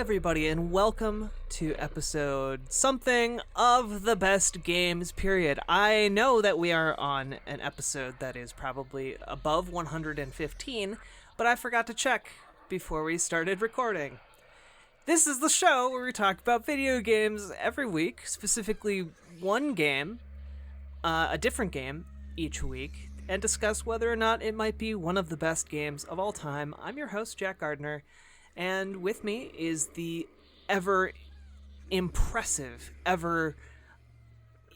everybody, and welcome to episode something of the best games, period. I know that we are on an episode that is probably above 115, but I forgot to check before we started recording. This is the show where we talk about video games every week, specifically one game, a different game each week, and discuss whether or not it might be one of the best games of all time. I'm your host, Jack Gardner. And with me is the ever impressive, ever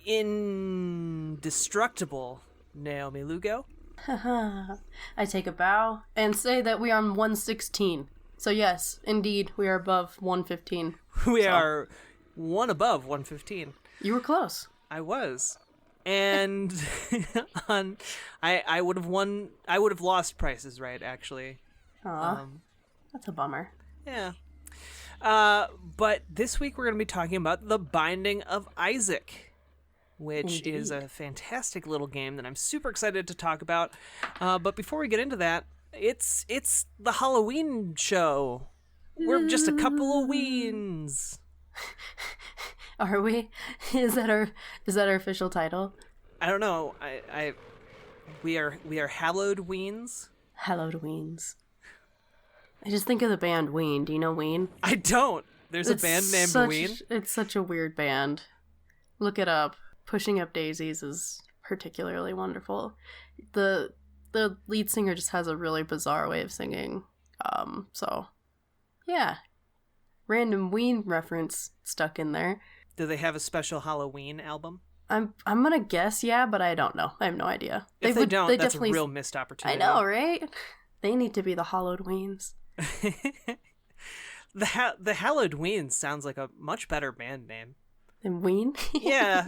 indestructible Naomi Lugo. I take a bow and say that we are on 116. So yes, indeed, we are above 115. We are one above 115. You were close. I was. And I would have won. I would have lost Prices Right, actually. Aw. That's a bummer. Yeah. But this week we're going to be talking about The Binding of Isaac, which Indeed. is a fantastic little game that I'm super excited to talk about. But before we get into that, it's the Halloween show. We're just a couple of Weens. Are we? Is that our official title? I don't know. We are hallowed Weens. Hallowed Weens. I just think of the band Ween. Do you know Ween? I don't. There's a band named Ween. It's such a weird band. Look it up. Pushing Up Daisies is particularly wonderful. The lead singer just has a really bizarre way of singing. So yeah. Random Ween reference stuck in there. Do they have a special Halloween album? I'm gonna guess yeah, but I don't know. I have no idea. If they don't, that's a real missed opportunity. I know, right? They need to be the Hallowed Weens. The Hallowed Weens sounds like a much better band name. And Ween? Yeah.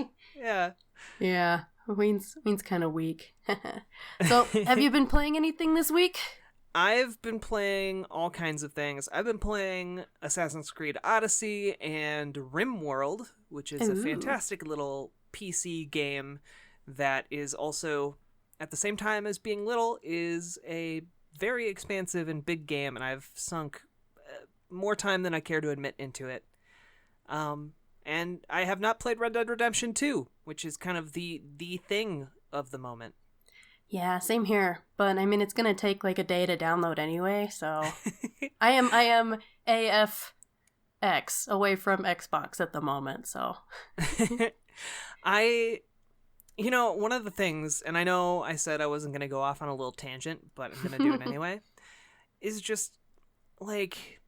Yeah. Ween's kind of weak. So, have you been playing anything this week? I've been playing all kinds of things. I've been playing Assassin's Creed Odyssey and RimWorld, which is a fantastic little PC game that is also, at the same time as being little, is a very expansive and big game, and I've sunk more time than I care to admit into it. And I have not played Red Dead Redemption 2, which is kind of the thing of the moment. Yeah, same here. But I mean, it's gonna take like a day to download anyway, so I am AFX away from Xbox at the moment, so one of the things, and I know I said I wasn't going to go off on a little tangent, but I'm going to do it anyway, is just, like,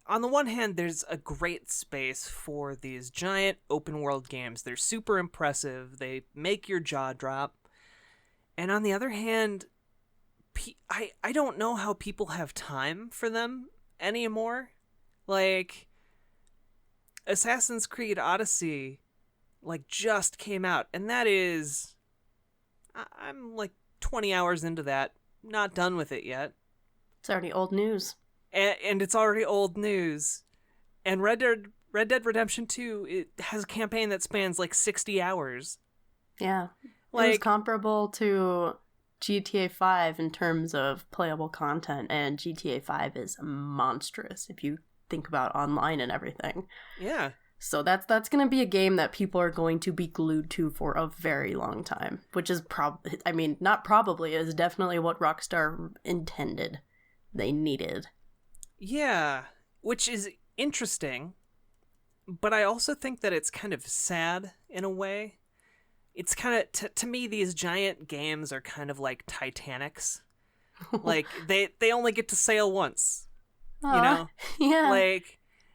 on the one hand, there's a great space for these giant open-world games. They're super impressive. They make your jaw drop. And on the other hand, I don't know how people have time for them anymore. Like, Assassin's Creed Odyssey just came out, and that is, I'm 20 hours into that, not done with it yet. It's already old news. And it's already old news. And Red Dead Redemption 2, it has a campaign that spans 60 hours. Yeah. It was comparable to GTA 5 in terms of playable content, and GTA 5 is monstrous if you think about online and everything. Yeah. So that's going to be a game that people are going to be glued to for a very long time, which is not probably, is definitely what Rockstar intended. They needed. Yeah, which is interesting, but I also think that it's kind of sad in a way. It's kind of, to me, these giant games are kind of like Titanics. They only get to sail once, Aww, you know? Yeah.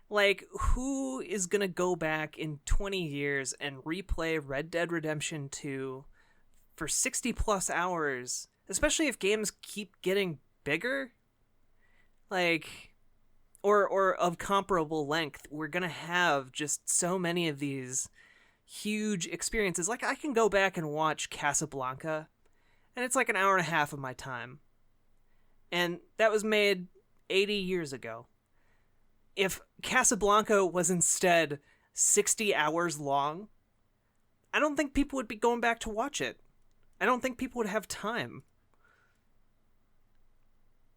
Like, who is going to go back in 20 years and replay Red Dead Redemption 2 for 60 plus hours, especially if games keep getting bigger? Or of comparable length. We're going to have just so many of these huge experiences. I can go back and watch Casablanca, and it's an hour and a half of my time. And that was made 80 years ago. If Casablanca was instead 60 hours long, I don't think people would be going back to watch it. I don't think people would have time.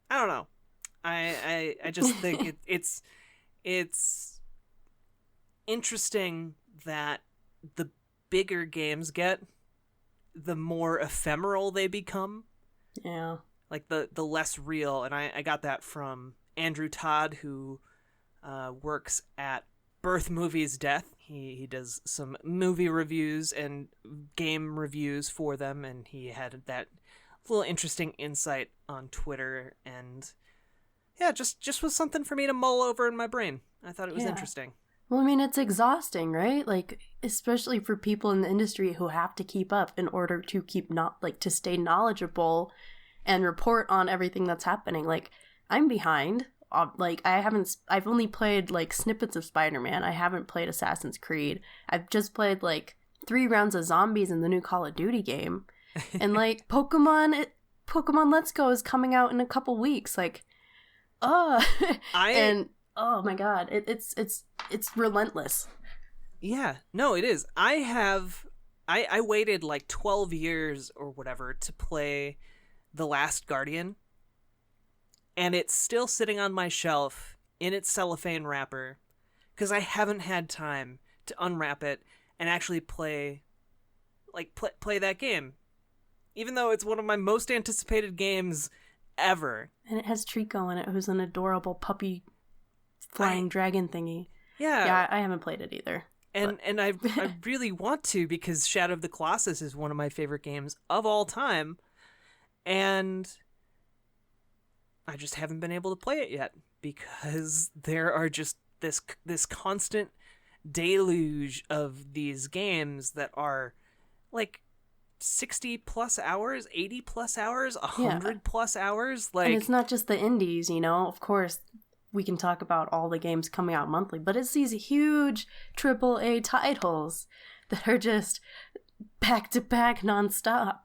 I don't know. I just think it's interesting that the bigger games get, the more ephemeral they become. Yeah. Like the less real. And I got that from Andrew Todd, who works at Birth Movies Death. He does some movie reviews and game reviews for them, and he had that little interesting insight on Twitter, and yeah, just was something for me to mull over in my brain. I thought it was interesting. Well, I mean, it's exhausting, right? Like, especially for people in the industry who have to keep up in order to to stay knowledgeable and report on everything that's happening. Like, I'm behind. I've only played like snippets of Spider-Man. I haven't played Assassin's Creed. I've just played like 3 rounds of zombies in the new Call of Duty game. And like Pokemon Let's Go is coming out in a couple weeks. Like, oh my god, it's relentless. Yeah, no, it is. I waited like 12 years or whatever to play The Last Guardian, and it's still sitting on my shelf in its cellophane wrapper because I haven't had time to unwrap it and actually play that game, even though it's one of my most anticipated games ever. And it has Trico in it, who's an adorable puppy flying dragon thingy. Yeah, I haven't played it either. And I really want to, because Shadow of the Colossus is one of my favorite games of all time, and I just haven't been able to play it yet because there are just this constant deluge of these games that are like 60 plus hours, 80 plus hours, 100 plus hours. Like, and it's not just the indies, you know. Of course, we can talk about all the games coming out monthly, but it's these huge AAA titles that are just back to back nonstop.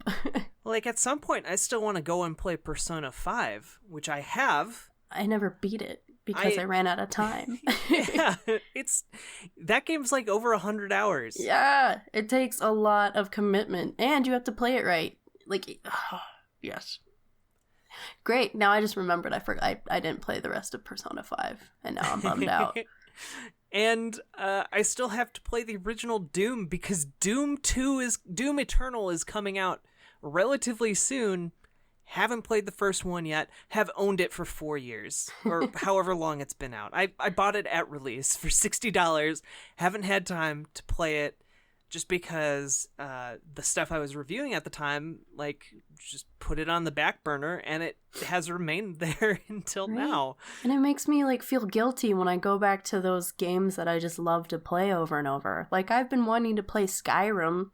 Like, at some point, I still want to go and play Persona 5, which I have. I never beat it because I ran out of time. Yeah, that game's like over 100 hours. Yeah, it takes a lot of commitment, and you have to play it right. Like, yes. Great. Now I just remembered I didn't play the rest of Persona 5, and now I'm bummed out. And I still have to play the original Doom because Doom Eternal is coming out relatively soon. Haven't played the first one yet. Have owned it for 4 years or however long it's been out. I bought it at release for $60. Haven't had time to play it just because the stuff I was reviewing at the time, like, just put it on the back burner, and it has remained there until now. And it makes me like feel guilty when I go back to those games that I just love to play over and over. Like, I've been wanting to play Skyrim.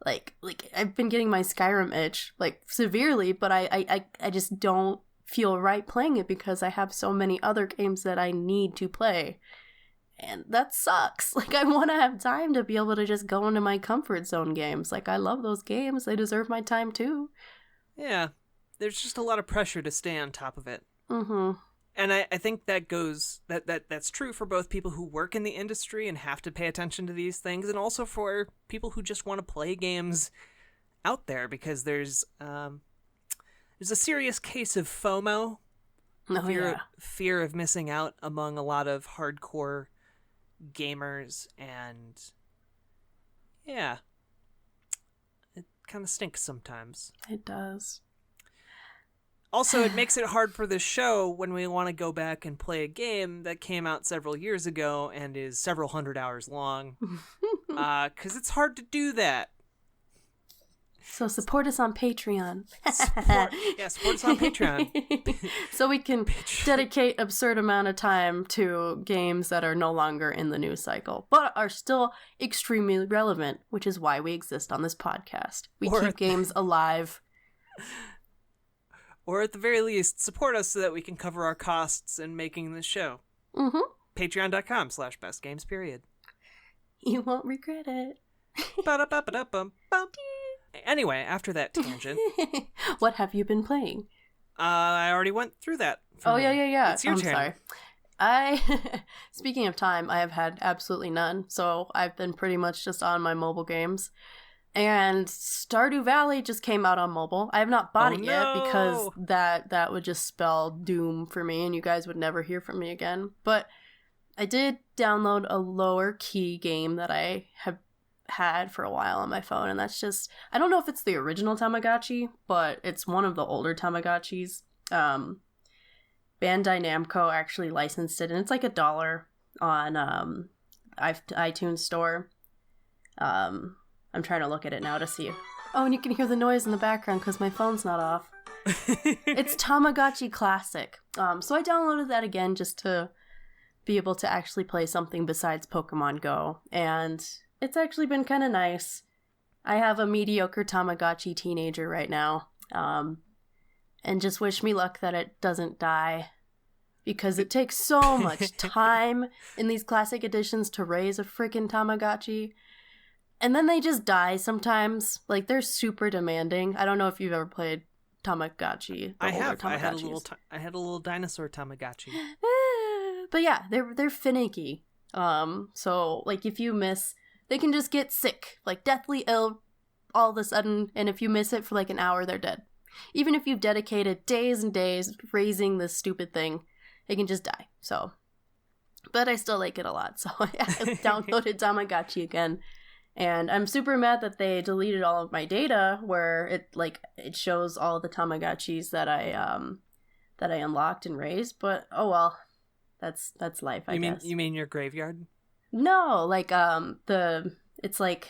Like I've been getting my Skyrim itch, like, severely, but I just don't feel right playing it because I have so many other games that I need to play. And that sucks. Like, I want to have time to be able to just go into my comfort zone games. Like, I love those games. They deserve my time too. Yeah. There's just a lot of pressure to stay on top of it. Mm-hmm. And I think that's true for both people who work in the industry and have to pay attention to these things, and also for people who just want to play games out there, because there's a serious case of FOMO, fear of missing out among a lot of hardcore gamers, and yeah, it kind of stinks sometimes. It does. Also, it makes it hard for the show when we want to go back and play a game that came out several years ago and is several hundred hours long, because it's hard to do that. So support us on Patreon. Support us on Patreon. So we can dedicate absurd amount of time to games that are no longer in the news cycle, but are still extremely relevant, which is why we exist on this podcast. We keep games alive. Or at the very least, support us so that we can cover our costs in making this show. Mm-hmm. Patreon.com/bestgames. You won't regret it. Anyway, after that tangent. What have you been playing? I already went through that. Yeah. It's your turn. Sorry. Speaking of time, I have had absolutely none. So I've been pretty much just on my mobile games. And Stardew Valley just came out on mobile. I have not bought it yet because that would just spell doom for me and you guys would never hear from me again. But I did download a lower key game that I have had for a while on my phone, and that's just, I don't know if it's the original Tamagotchi, but it's one of the older Tamagotchis. Bandai Namco actually licensed it, and it's like $1 on iTunes Store. I'm trying to look at it now to see. Oh, and you can hear the noise in the background because my phone's not off. It's Tamagotchi Classic. So I downloaded that again just to be able to actually play something besides Pokemon Go. And it's actually been kind of nice. I have a mediocre Tamagotchi teenager right now. And just wish me luck that it doesn't die. Because it takes so much time in these classic editions to raise a freaking Tamagotchi. And then they just die sometimes. Like, they're super demanding. I don't know if you've ever played Tamagotchi. I have. I had a little dinosaur Tamagotchi. But yeah, they're finicky. So like if you miss, they can just get sick, like deathly ill all of a sudden, and if you miss it for like an hour, they're dead. Even if you've dedicated days and days raising this stupid thing, they can just die. So, but I still like it a lot. So I downloaded Tamagotchi again. And I'm super mad that they deleted all of my data where it shows all the Tamagotchis that I unlocked and raised, but oh well. That's life, I guess. You mean your graveyard? No, it's like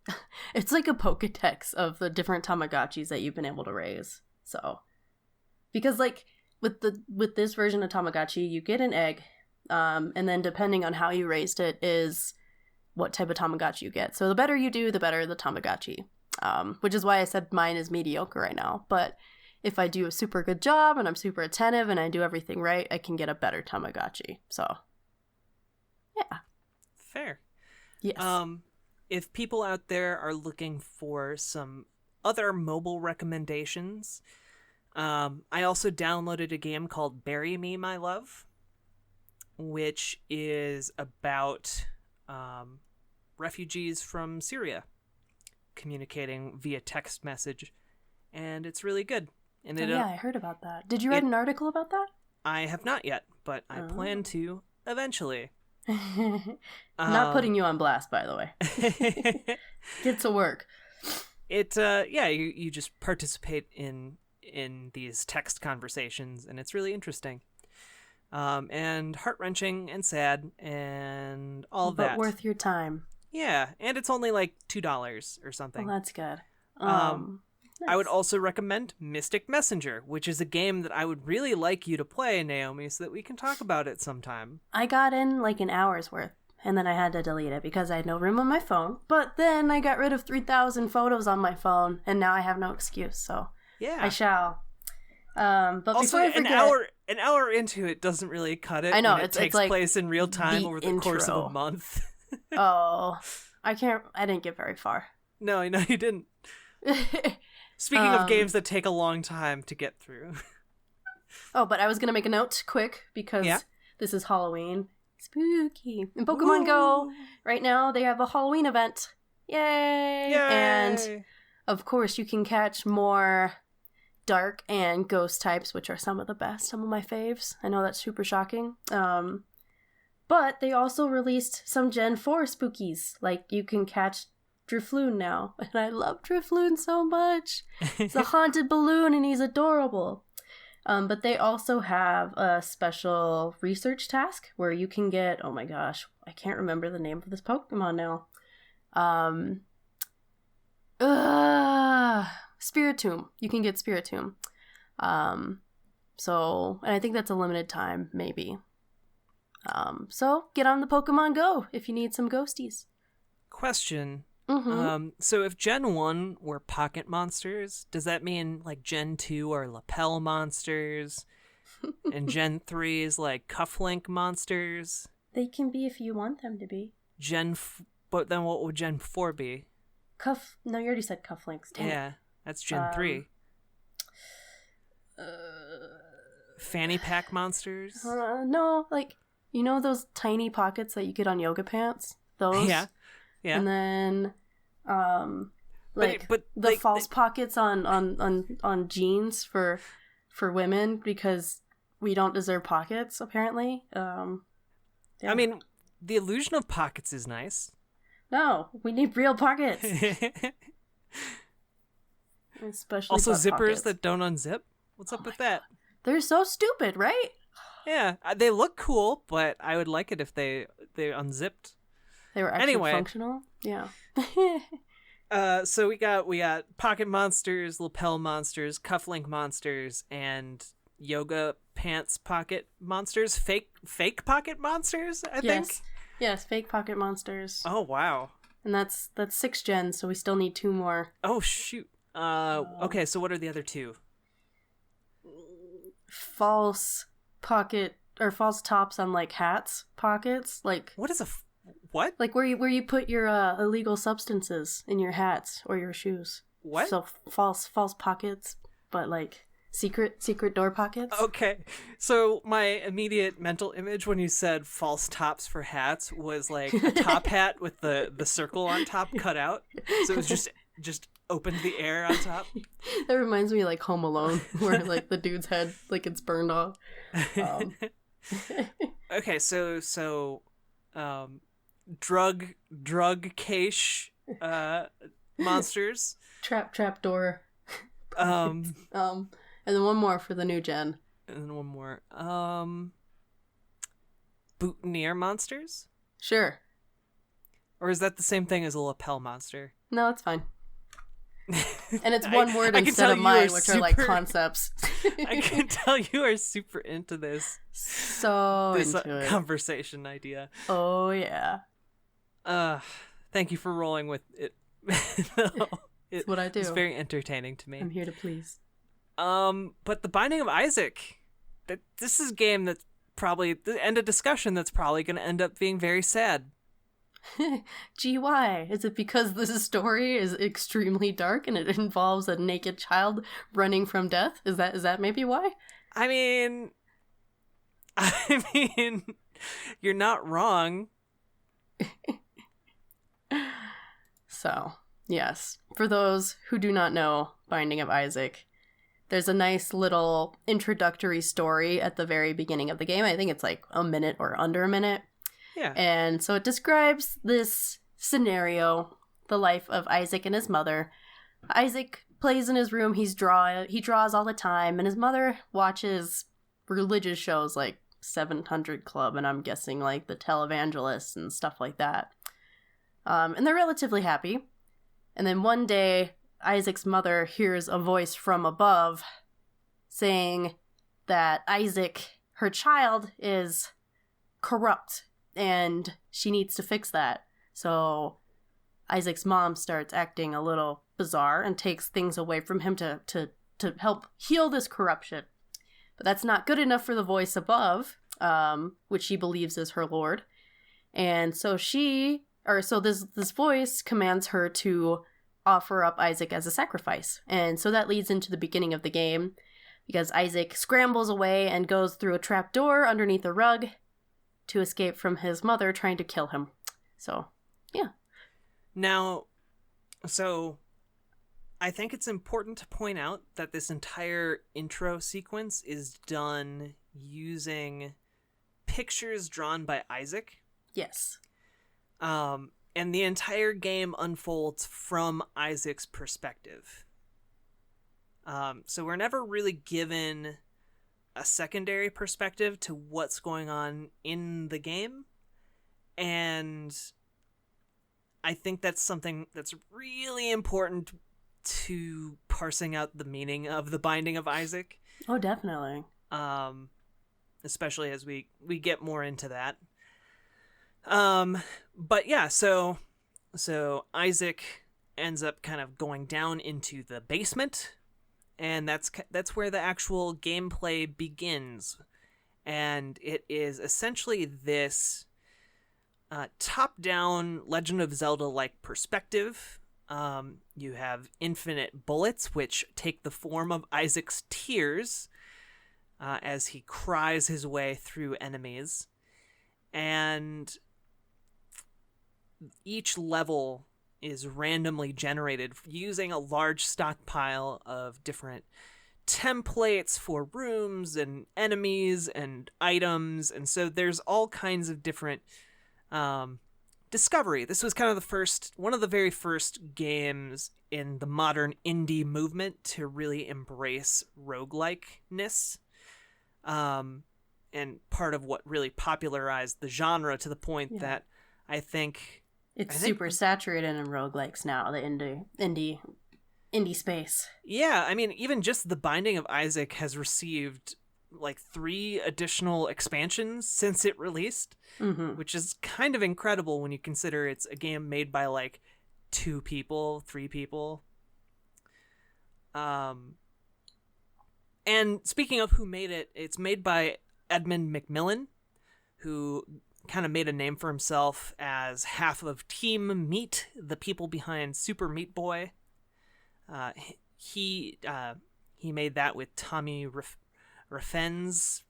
a Pokedex of the different Tamagotchis that you've been able to raise. So because like with this version of Tamagotchi, you get an egg, and then depending on how you raised it is what type of Tamagotchi you get. So the better you do, the better the Tamagotchi. Which is why I said mine is mediocre right now. But if I do a super good job and I'm super attentive and I do everything right, I can get a better Tamagotchi. So, yeah. Fair. Yes. If people out there are looking for some other mobile recommendations, I also downloaded a game called Bury Me, My Love, which is about refugees from Syria communicating via text message, and it's really good. And I heard about that. Did you write an article about that? I have not yet, but I plan to eventually. Not putting you on blast, by the way. Get to work. You just participate in these text conversations, and it's really interesting. And heart-wrenching and sad and all that. But worth your time. Yeah, and it's only like $2 or something. Well, that's good. Nice. I would also recommend Mystic Messenger, which is a game that I would really like you to play, Naomi, so that we can talk about it sometime. I got in like an hour's worth, and then I had to delete it because I had no room on my phone. But then I got rid of 3,000 photos on my phone, and now I have no excuse, so yeah, I shall. But also, before I forget, an hour into it doesn't really cut it. I know, it takes like place in real time over the course of a month. Oh, I didn't get very far. No, you didn't. Speaking of games that take a long time to get through. Oh, but I was going to make a note quick because this is Halloween. Spooky. In Pokemon Go, right now, they have a Halloween event. Yay! And, of course, you can catch more dark and ghost types, which are some of the best, some of my faves. I know that's super shocking. But they also released some Gen 4 spookies. Like, you can catch Drifloon now, and I love Drifloon so much. It's a haunted balloon, and he's adorable. But they also have a special research task where you can get, oh my gosh, I can't remember the name of this Pokemon now. Spiritomb. You can get Spiritomb. So, and I think that's a limited time, maybe. So get on the Pokemon Go if you need some ghosties. Question. Mm-hmm. So if Gen 1 were pocket monsters, does that mean like Gen 2 are lapel monsters? And Gen 3 is like cufflink monsters? They can be if you want them to be. But then what would Gen 4 be? No, you already said cufflinks. Damn it. That's Gen 3. Fanny pack monsters? No, like, you know those tiny pockets that you get on yoga pants? Those? Yeah. And then, Like but the like, false pockets on jeans for women because we don't deserve pockets, apparently. Yeah. I mean, the illusion of pockets is nice. No, we need real pockets. Especially Also, butt zippers pockets. that don't unzip. What's up with that? They're so stupid, right? Yeah, they look cool, but I would like it if they unzipped. They were actually functional. Yeah. So we got pocket monsters, lapel monsters, cufflink monsters, and yoga pants pocket monsters. Fake pocket monsters, I think. Yes, fake pocket monsters. Oh wow. And that's 6 gens, so we still need 2 more. Oh shoot. Okay, so what are the other 2? False pocket or false tops on like hats pockets, like what is what? Like where you put your illegal substances in your hats or your shoes. What? So false pockets, but like secret door pockets. Okay. So my immediate mental image when you said false tops for hats was like a top hat with the circle on top cut out. So it was just open to the air on top. That reminds me of like Home Alone, where like the dude's head like it's burned off. Okay, so drug cache monsters. Trap door. And then one more for the new gen. And then one more. Boutonniere monsters? Sure. Or is that the same thing as a lapel monster? No, it's fine. And it's one word instead of mine, which are like concepts. I can tell you are super into this. So this into it. Conversation idea. Oh yeah. Thank you for rolling with it. It's what I do. It's very entertaining to me. I'm here to please. But the Binding of Isaac, this is a game that's probably the end of discussion that's probably going to end up being very sad. Gee, why? Is it because this story is extremely dark and it involves a naked child running from death? Is that maybe why? I mean, you're not wrong. So, yes. For those who do not know Binding of Isaac, there's a nice little introductory story at the very beginning of the game. I think it's like a minute or under a minute. Yeah. And so it describes this scenario, the life of Isaac and his mother. Isaac plays in his room, he draws all the time, and his mother watches religious shows like 700 Club, and I'm guessing like the televangelists and stuff like that. And they're relatively happy. And then one day, Isaac's mother hears a voice from above saying that Isaac, her child, is corrupt and she needs to fix that. So Isaac's mom starts acting a little bizarre and takes things away from him to help heal this corruption. But that's not good enough for the voice above, which she believes is her lord. And so this voice commands her to offer up Isaac as a sacrifice. And so that leads into the beginning of the game, because Isaac scrambles away and goes through a trap door underneath a rug to escape from his mother trying to kill him. So, yeah. Now, so I think it's important to point out that this entire intro sequence is done using pictures drawn by Isaac. Yes. And the entire game unfolds from Isaac's perspective. So we're never really given a secondary perspective to what's going on in the game. And I think that's something that's really important to parsing out the meaning of the Binding of Isaac. Oh, definitely. Especially as we get more into that. But yeah, so Isaac ends up kind of going down into the basement, and that's where the actual gameplay begins. And it is essentially this top-down Legend of Zelda-like perspective. You have infinite bullets, which take the form of Isaac's tears as he cries his way through enemies. And each level is randomly generated using a large stockpile of different templates for rooms and enemies and items, and so there's all kinds of different discovery. This was kind of one of the very first games in the modern indie movement to really embrace roguelikeness, and part of what really popularized the genre to the point that I think super saturated in roguelikes now, the indie space. Yeah, I mean, even just The Binding of Isaac has received like 3 additional expansions since it released, which is kind of incredible when you consider it's a game made by like 2 people, 3 people. And speaking of who made it, it's made by Edmund McMillen, who kind of made a name for himself as half of Team Meat, the people behind Super Meat Boy. He made that with Tommy Raffens.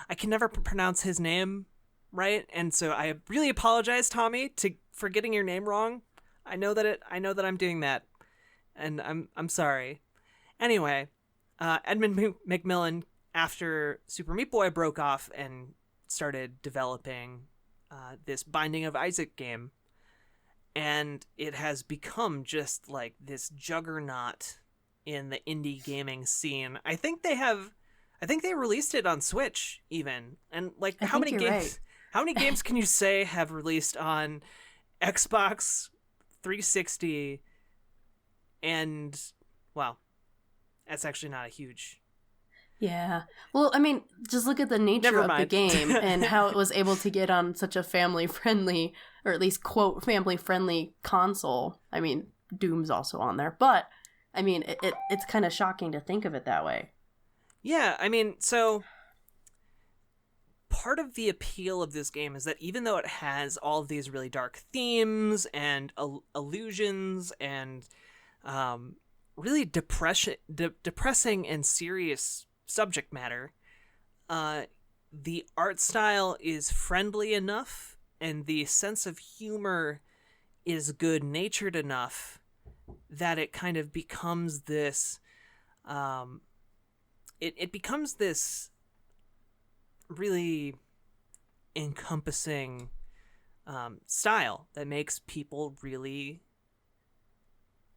I can never pronounce his name right, and so I really apologize, Tommy, for getting your name wrong. I know that I'm doing that, and I'm sorry. Anyway, Edmund McMillen, after Super Meat Boy broke off and started developing this Binding of Isaac game, and it has become just like this juggernaut in the indie gaming scene. I think they released it on Switch even. And like how many games can you say have released on Xbox 360? And well, that's actually not a huge. Yeah. Well, I mean, just look at the nature of the game and how it was able to get on such a family-friendly, or at least, quote, family-friendly console. I mean, Doom's also on there. But, I mean, it's kind of shocking to think of it that way. Yeah, I mean, so part of the appeal of this game is that even though it has all of these really dark themes and illusions and really depressing and serious subject matter, the art style is friendly enough and the sense of humor is good-natured enough that it kind of becomes this it becomes this really encompassing style that makes people really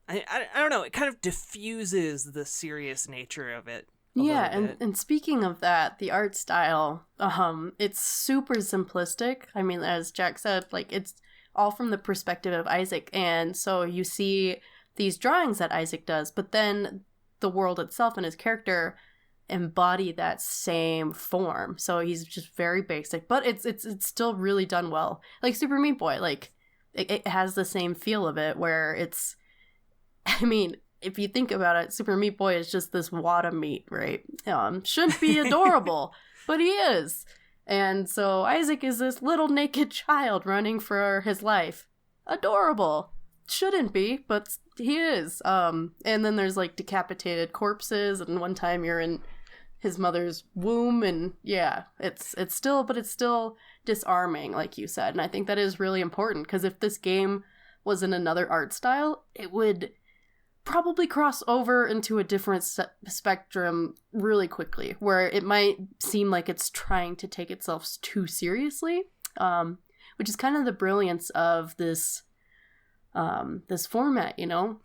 I don't know, it kind of diffuses the serious nature of it. And speaking of that, the art style, it's super simplistic. I mean, as Jack said, like, it's all from the perspective of Isaac, and so you see these drawings that Isaac does, but then the world itself and his character embody that same form. So he's just very basic, but it's still really done well. Like Super Meat Boy, like it has the same feel of it, where it's, I mean, if you think about it, Super Meat Boy is just this wad of meat, right? Shouldn't be adorable, but he is. And so Isaac is this little naked child running for his life. Adorable. Shouldn't be, but he is. And then there's like decapitated corpses, and one time you're in his mother's womb, and yeah, it's still disarming, like you said. And I think that is really important, because if this game was in another art style, it would probably cross over into a different spectrum really quickly, where it might seem like it's trying to take itself too seriously, which is kind of the brilliance of this format, you know,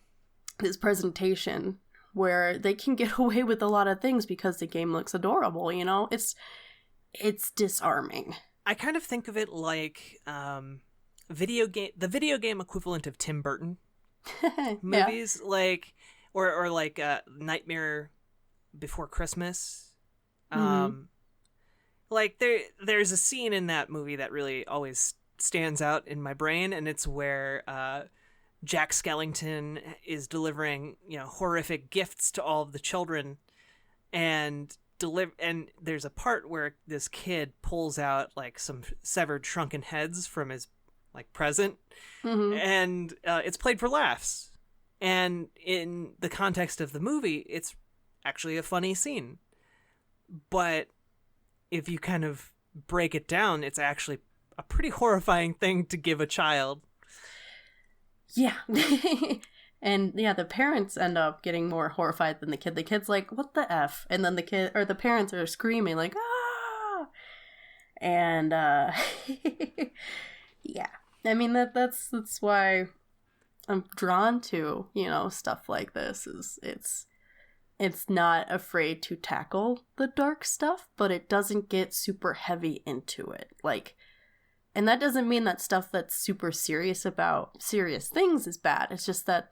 this presentation, where they can get away with a lot of things because the game looks adorable, you know? It's disarming. I kind of think of it like the video game equivalent of Tim Burton movies, yeah. Like or like Nightmare Before Christmas. Like there's a scene in that movie that really always stands out in my brain, and it's where Jack Skellington is delivering, you know, horrific gifts to all of the children, and there's a part where this kid pulls out like some severed shrunken heads from his like present, and it's played for laughs, and in the context of the movie it's actually a funny scene, but if you kind of break it down, it's actually a pretty horrifying thing to give a child. Yeah. And yeah, the parents end up getting more horrified than the kid. The kid's like, what the F? And then the parents are screaming like, ah! And yeah. I mean that's why I'm drawn to, stuff like this. Is it's not afraid to tackle the dark stuff, but it doesn't get super heavy into it. And that doesn't mean that stuff that's super serious about serious things is bad. It's just that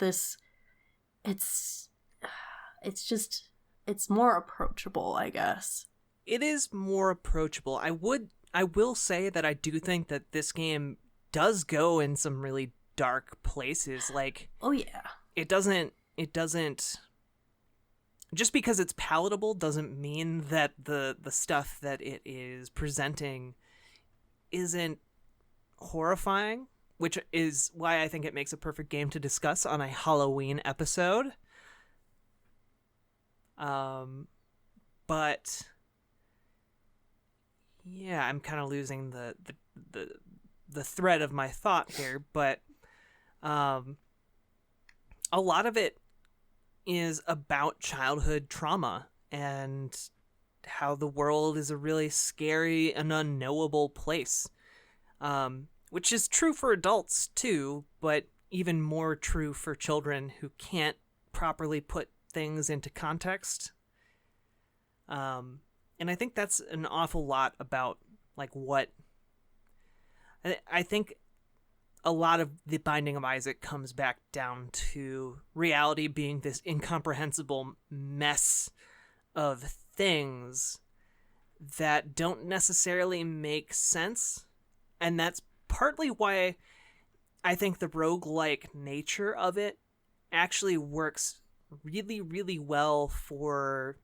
it's more approachable, I guess. It is more approachable. I will say that I do think that this game does go in some really dark places. Oh yeah. It doesn't just because it's palatable doesn't mean that the stuff that it is presenting isn't horrifying, which is why I think it makes a perfect game to discuss on a Halloween episode. But yeah, I'm kind of losing the thread of my thought here, but a lot of it is about childhood trauma and how the world is a really scary and unknowable place. Which is true for adults too, but even more true for children who can't properly put things into context. And I think that's an awful lot about what I think a lot of The Binding of Isaac comes back down to reality being this incomprehensible mess of things that don't necessarily make sense. And that's partly why I think the roguelike nature of it actually works really, really well for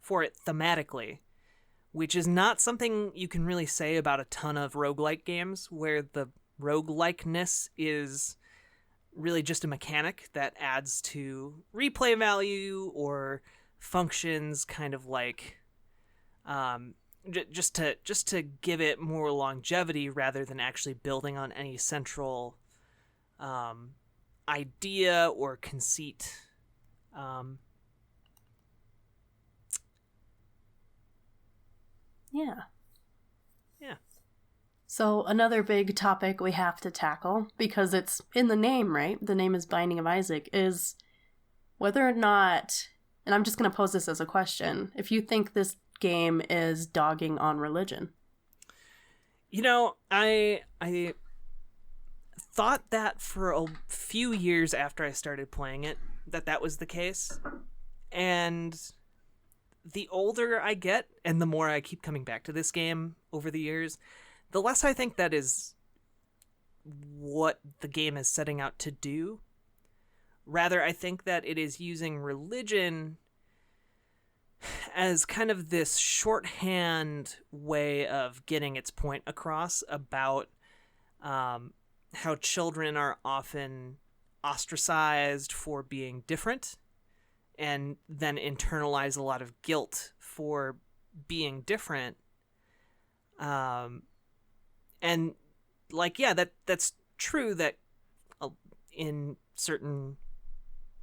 it thematically, which is not something you can really say about a ton of roguelike games, where the roguelikeness is really just a mechanic that adds to replay value or functions kind of just to give it more longevity rather than actually building on any central idea or conceit. Yeah. Yeah. So another big topic we have to tackle, because it's in the name, right? The name is Binding of Isaac, is whether or not, and I'm just going to pose this as a question, if you think this game is dogging on religion. I thought that for a few years after I started playing it, that was the case. And the older I get, and the more I keep coming back to this game over the years, the less I think that is what the game is setting out to do. Rather, I think that it is using religion as kind of this shorthand way of getting its point across about how children are often ostracized for being different and then internalize a lot of guilt for being different. And that's true that in certain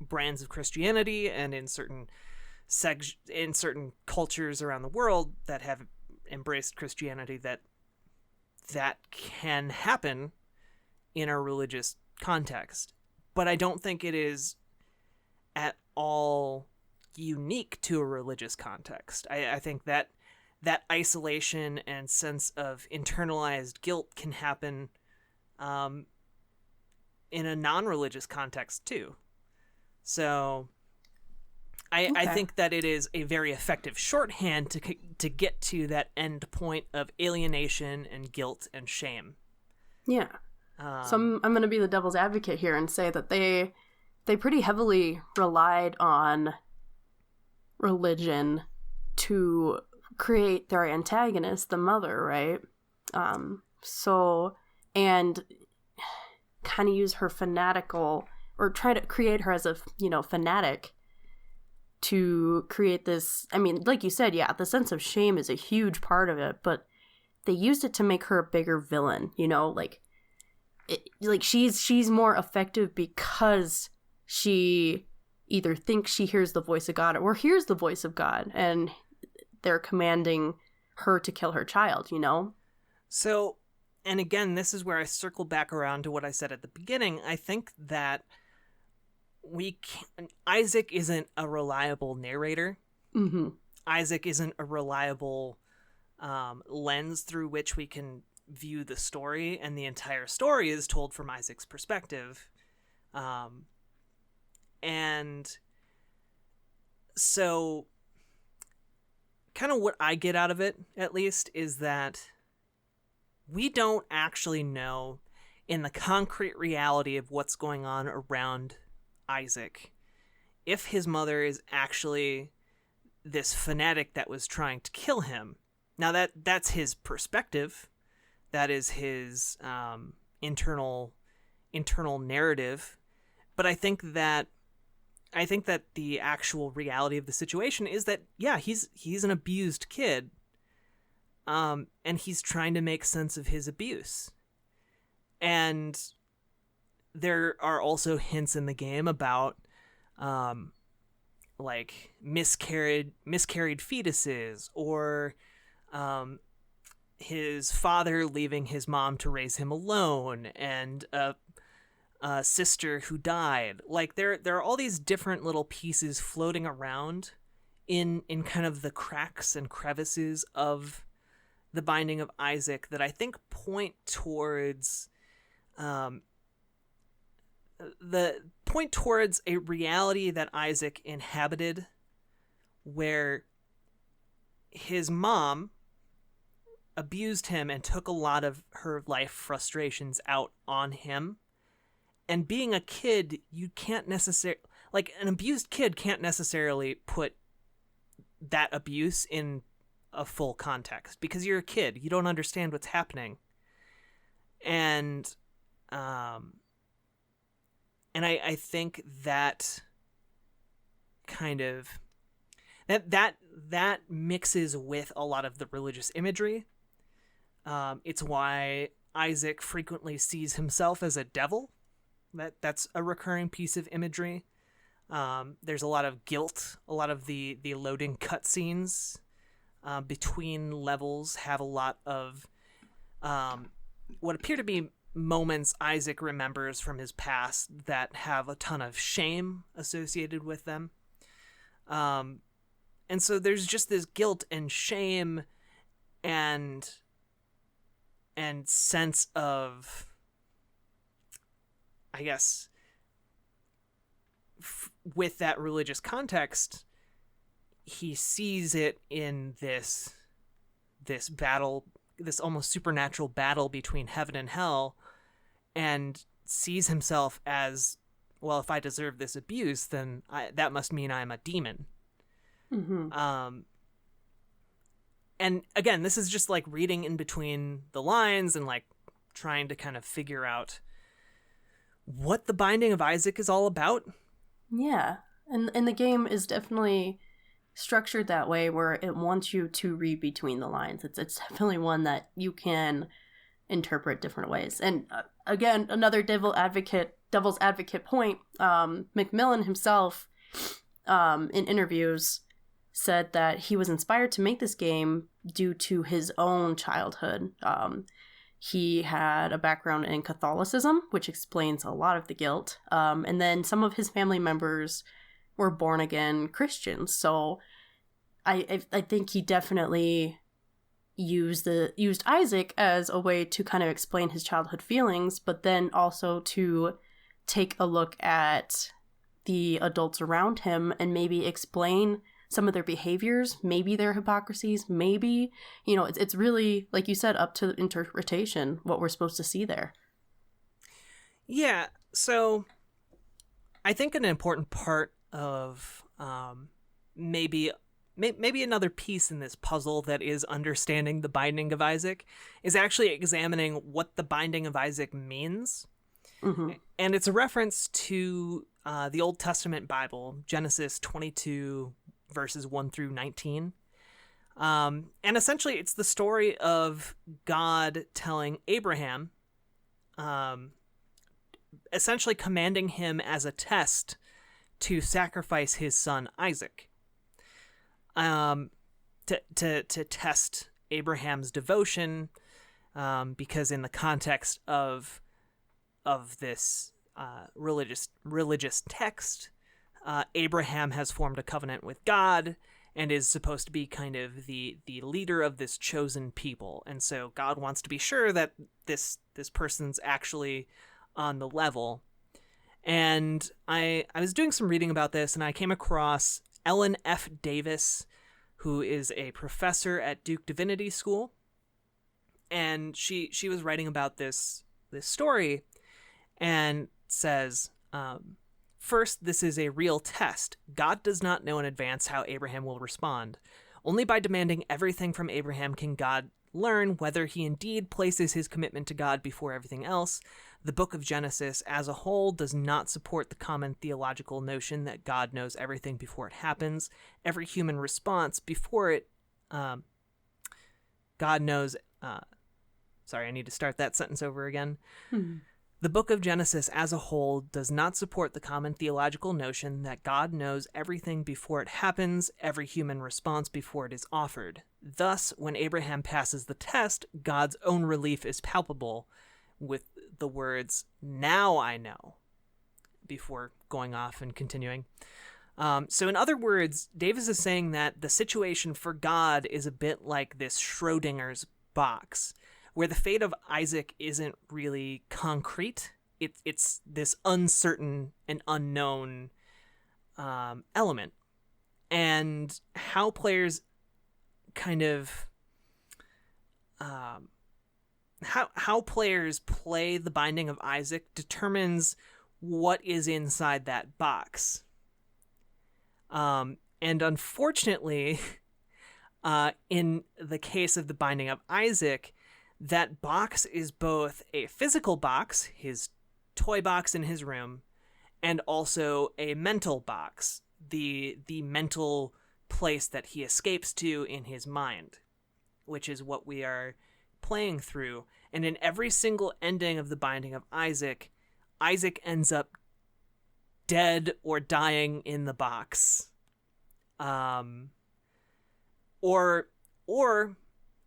brands of Christianity and in certain cultures around the world that have embraced Christianity, that can happen in a religious context. But I don't think it is at all unique to a religious context. I think that isolation and sense of internalized guilt can happen in a non-religious context too. So I think that it is a very effective shorthand to get to that end point of alienation and guilt and shame. Yeah. So I'm going to be the devil's advocate here and say that they pretty heavily relied on religion to create their antagonist, the mother, right? And kind of use her fanatical, or try to create her as a, fanatic to create this. I mean, like you said, yeah, the sense of shame is a huge part of it, but they used it to make her a bigger villain, like she's more effective because she either thinks she hears the voice of God or hears the voice of God, and they're commanding her to kill her child, you know? So, and again, this is where I circle back around to what I said at the beginning. I think that Isaac isn't a reliable narrator. Mm-hmm. Isaac isn't a reliable lens through which we can view the story, and the entire story is told from Isaac's perspective. And so kind of what I get out of it, at least, is that we don't actually know in the concrete reality of what's going on around Isaac if his mother is actually this fanatic that was trying to kill him. Now that's his perspective. That is his internal narrative. But I think that the actual reality of the situation is that, yeah, he's an abused kid. And he's trying to make sense of his abuse. And there are also hints in the game about like miscarried fetuses, or his father leaving his mom to raise him alone, and a sister who died. Like there are all these different little pieces floating around in kind of the cracks and crevices of the Binding of Isaac that I think point towards a reality that Isaac inhabited, where his mom abused him and took a lot of her life frustrations out on him. And being a kid, you can't necessarily, like, an abused kid can't necessarily put that abuse in a full context because you're a kid. You don't understand what's happening. And I think that kind of that mixes with a lot of the religious imagery. It's why Isaac frequently sees himself as a devil. That's a recurring piece of imagery. There's a lot of guilt. A lot of the loading cutscenes between levels have a lot of what appear to be moments Isaac remembers from his past that have a ton of shame associated with them. And so there's just this guilt and shame and sense of, I guess, with that religious context, he sees it in this battle, this almost supernatural battle between heaven and hell, and sees himself as, well, if I deserve this abuse, then that must mean I'm a demon. Mm-hmm. And again, this is just like reading in between the lines and like trying to kind of figure out what the Binding of Isaac is all about. Yeah, and the game is definitely structured that way, where it wants you to read between the lines. It's definitely one that you can interpret different ways. And again, another devil's advocate point. McMillen himself, in interviews, said that he was inspired to make this game due to his own childhood. He had a background in Catholicism, which explains a lot of the guilt. And then some of his family members were born again Christians. So I think he definitely used Isaac as a way to kind of explain his childhood feelings, but then also to take a look at the adults around him and maybe explain some of their behaviors, maybe their hypocrisies, maybe, it's really, like you said, up to interpretation what we're supposed to see there. Yeah, so I think an important part of maybe another piece in this puzzle that is understanding the Binding of Isaac is actually examining what the Binding of Isaac means. Mm-hmm. And it's a reference to the Old Testament Bible, Genesis 22, verses 1 through 19. And essentially it's the story of God telling Abraham essentially commanding him as a test to sacrifice his son Isaac, to test Abraham's devotion, because in the context of this religious text, Abraham has formed a covenant with God and is supposed to be kind of the leader of this chosen people, and so God wants to be sure that this person's actually on the level. And I was doing some reading about this, and I came across Ellen F. Davis, who is a professor at Duke Divinity School, and she was writing about this story, and says, first, this is a real test. God does not know in advance how Abraham will respond. Only by demanding everything from Abraham can God learn whether he indeed places his commitment to God before everything else. The book of Genesis as a whole does not support the common theological notion that God knows everything before it happens. Every human response before it, God knows, sorry, I need to start that sentence over again. The book of Genesis as a whole does not support the common theological notion that God knows everything before it happens, every human response before it is offered. Thus, when Abraham passes the test, God's own relief is palpable, with the words, "Now I know," before going off and continuing. So in other words, Davis is saying that the situation for God is a bit like this Schrodinger's box, where the fate of Isaac isn't really concrete. It's this uncertain and unknown element. And how players kind of... how players play the Binding of Isaac determines what is inside that box. And unfortunately, in the case of the Binding of Isaac, that box is both a physical box, his toy box in his room, and also a mental box, the mental place that he escapes to in his mind, which is what we are playing through. And in every single ending of the Binding of Isaac, Isaac ends up dead or dying in the box. Or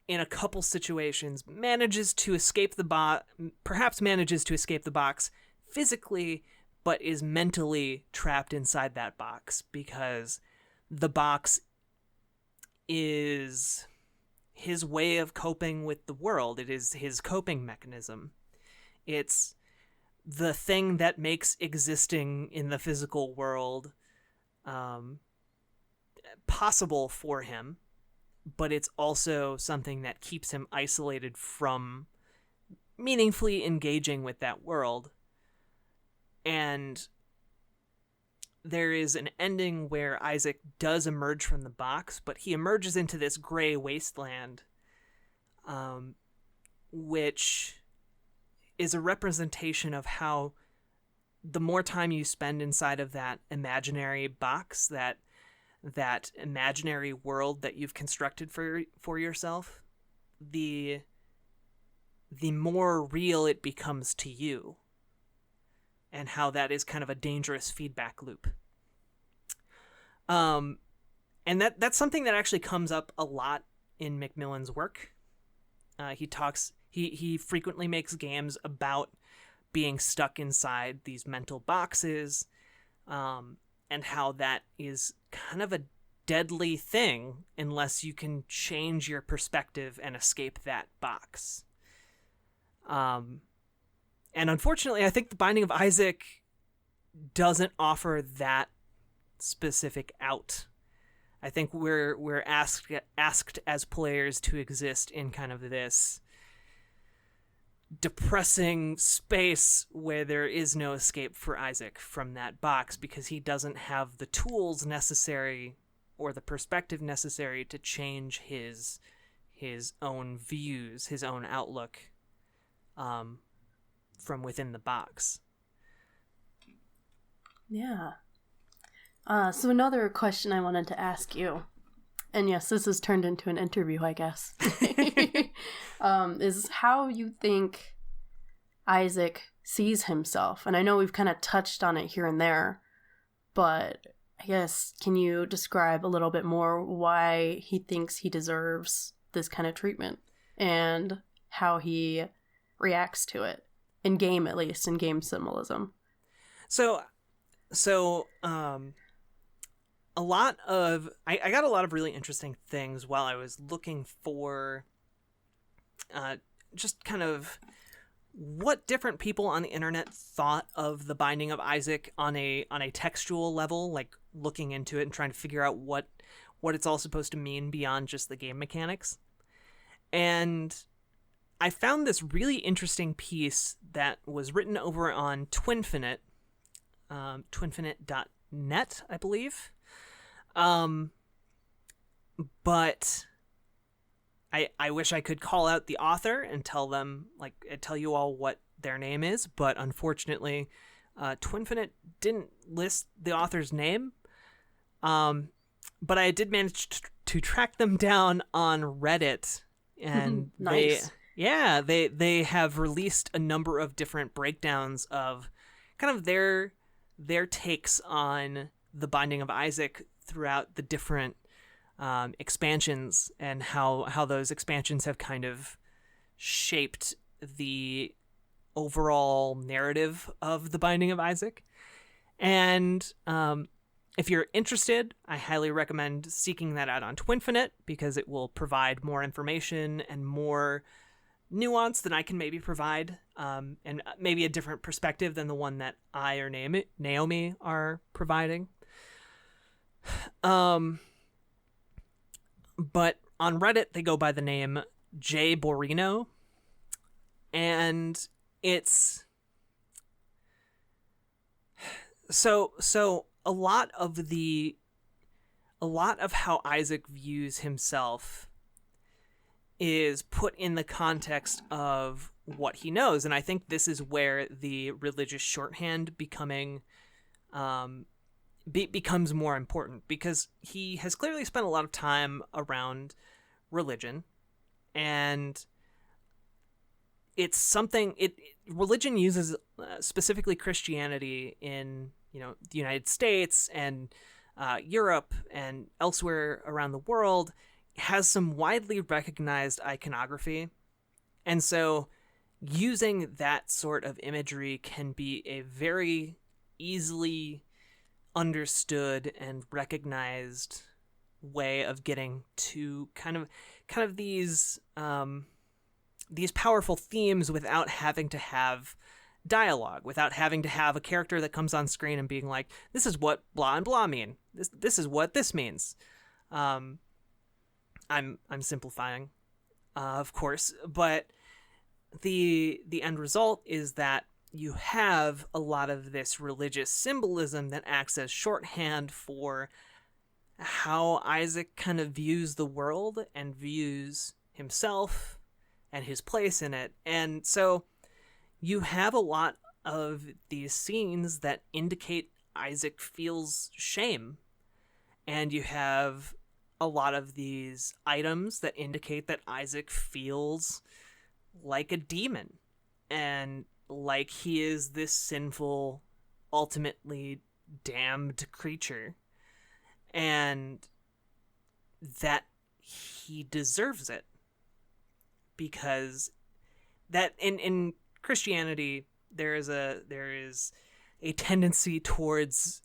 in a couple situations manages to escape the perhaps manages to escape the box physically, but is mentally trapped inside that box because the box is his way of coping with the world. It is his coping mechanism. It's the thing that makes existing in the physical world possible for him, but it's also something that keeps him isolated from meaningfully engaging with that world. And there is an ending where Isaac does emerge from the box, but he emerges into this gray wasteland, which is a representation of how the more time you spend inside of that imaginary box, that imaginary world that you've constructed for yourself, the more real it becomes to you, and how that is kind of a dangerous feedback loop. And that's something that actually comes up a lot in McMillen's work. He frequently makes games about being stuck inside these mental boxes, and how that is kind of a deadly thing unless you can change your perspective and escape that box. And unfortunately, I think the Binding of Isaac doesn't offer that specific out. I think we're asked as players to exist in kind of this depressing space where there is no escape for Isaac from that box, because he doesn't have the tools necessary or the perspective necessary to change his own views, his own outlook from within the box. Yeah. So another question I wanted to ask you, and yes, this has turned into an interview, I guess, is how you think Isaac sees himself. And I know we've kind of touched on it here and there, but I guess, can you describe a little bit more why he thinks he deserves this kind of treatment and how he reacts to it in game, at least in game symbolism? So a lot of I got a lot of really interesting things while I was looking for just kind of what different people on the internet thought of the Binding of Isaac on a textual level, like looking into it and trying to figure out what it's all supposed to mean beyond just the game mechanics. And I found this really interesting piece that was written over on Twinfinite, twinfinite.net, I believe. But I wish I could call out the author and tell you all what their name is, but unfortunately, Twinfinite didn't list the author's name. But I did manage to track them down on Reddit, and nice. they have released a number of different breakdowns of kind of their takes on the Binding of Isaac throughout the different expansions, and how those expansions have kind of shaped the overall narrative of the Binding of Isaac. And if you're interested, I highly recommend seeking that out on Twinfinite, because it will provide more information and more nuance than I can maybe provide, and maybe a different perspective than the one that I or Naomi are providing. But on Reddit, they go by the name Jay Borino, and it's so a lot of how Isaac views himself is put in the context of what he knows, and I think this is where the religious shorthand becomes more important, because he has clearly spent a lot of time around religion, and it's something religion uses, specifically Christianity in the United States and Europe and elsewhere around the world, has some widely recognized iconography, and so using that sort of imagery can be a very easily understood and recognized way of getting to kind of these powerful themes without having to have dialogue, without having to have a character that comes on screen and being like, this is what blah and blah mean, this is what this means. I'm simplifying, of course, but the end result is that you have a lot of this religious symbolism that acts as shorthand for how Isaac kind of views the world and views himself and his place in it. And so you have a lot of these scenes that indicate Isaac feels shame, and you have a lot of these items that indicate that Isaac feels like a demon and like he is this sinful, ultimately damned creature, and that he deserves it, because that in Christianity there is a tendency towards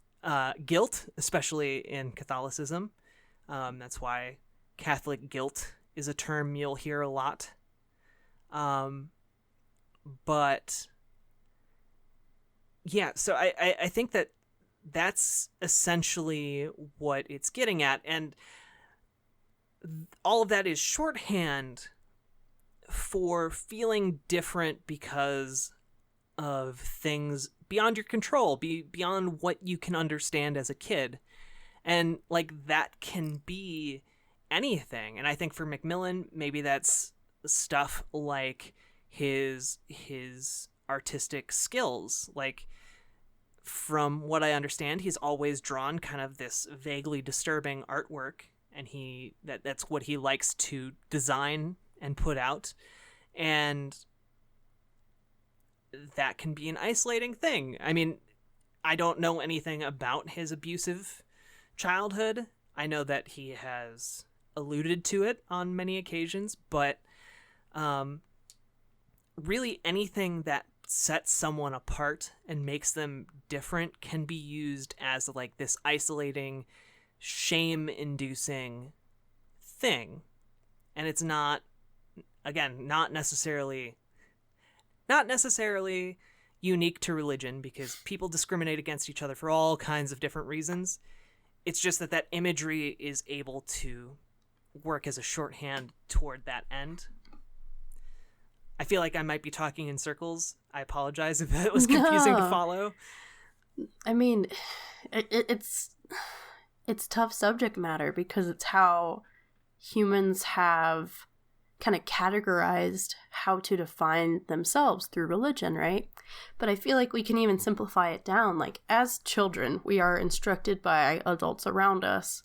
guilt, especially in Catholicism. That's why Catholic guilt is a term you'll hear a lot. But yeah, so I think that that's essentially what it's getting at, and all of that is shorthand for feeling different because of things beyond your control, beyond what you can understand as a kid. And like that can be anything. And I think for McMillen, maybe that's stuff like his artistic skills. Like, from what I understand, he's always drawn kind of this vaguely disturbing artwork, and that's what he likes to design and put out. And that can be an isolating thing. I mean, I don't know anything about his abusive childhood. I know that he has alluded to it on many occasions, but really anything that sets someone apart and makes them different can be used as like this isolating, shame-inducing thing. And it's not, again, not necessarily unique to religion, because people discriminate against each other for all kinds of different reasons. It's just that imagery is able to work as a shorthand toward that end. I feel like I might be talking in circles. I apologize if that was confusing to follow. I mean, it's tough subject matter because it's how humans have kind of categorized how to define themselves through religion, right? But I feel like we can even simplify it down. Like, as children, we are instructed by adults around us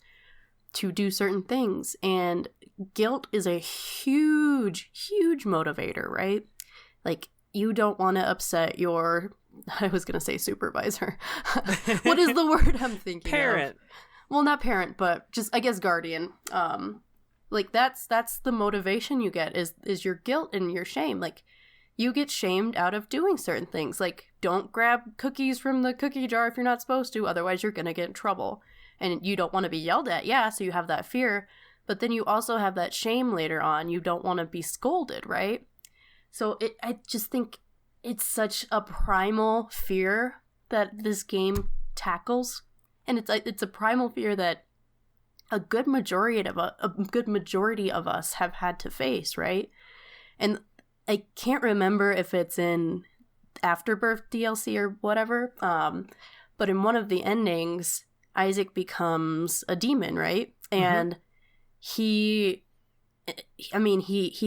to do certain things, and guilt is a huge motivator, right? Like, you don't want to upset your, I was going to say supervisor. What is the word I'm thinking Parent. of? Well, not parent, but just, I guess, guardian. Like, that's the motivation you get is your guilt and your shame. Like, you get shamed out of doing certain things. Like, don't grab cookies from the cookie jar if you're not supposed to, otherwise you're going to get in trouble. And you don't want to be yelled at, so you have that fear. But then you also have that shame later on. You don't want to be scolded, right? So I just think it's such a primal fear that this game tackles. And it's a primal fear that a good majority of us have had to face, right? And I can't remember if it's in Afterbirth DLC or whatever, but in one of the endings, Isaac becomes a demon, right? And he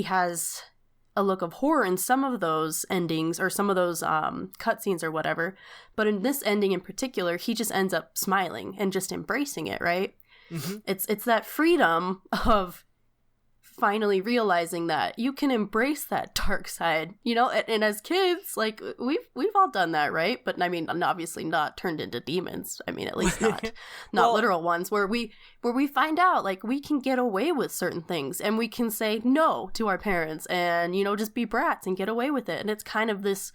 has a look of horror in some of those endings or some of those cutscenes or whatever. But in this ending in particular, he just ends up smiling and just embracing it, right? Mm-hmm. It's that freedom of finally realizing that you can embrace that dark side, you know. And as kids, like, we've all done that, right? But I mean, obviously not turned into demons. I mean, at least not well, literal ones, where we find out like we can get away with certain things and we can say no to our parents and, you know, just be brats and get away with it. And it's kind of this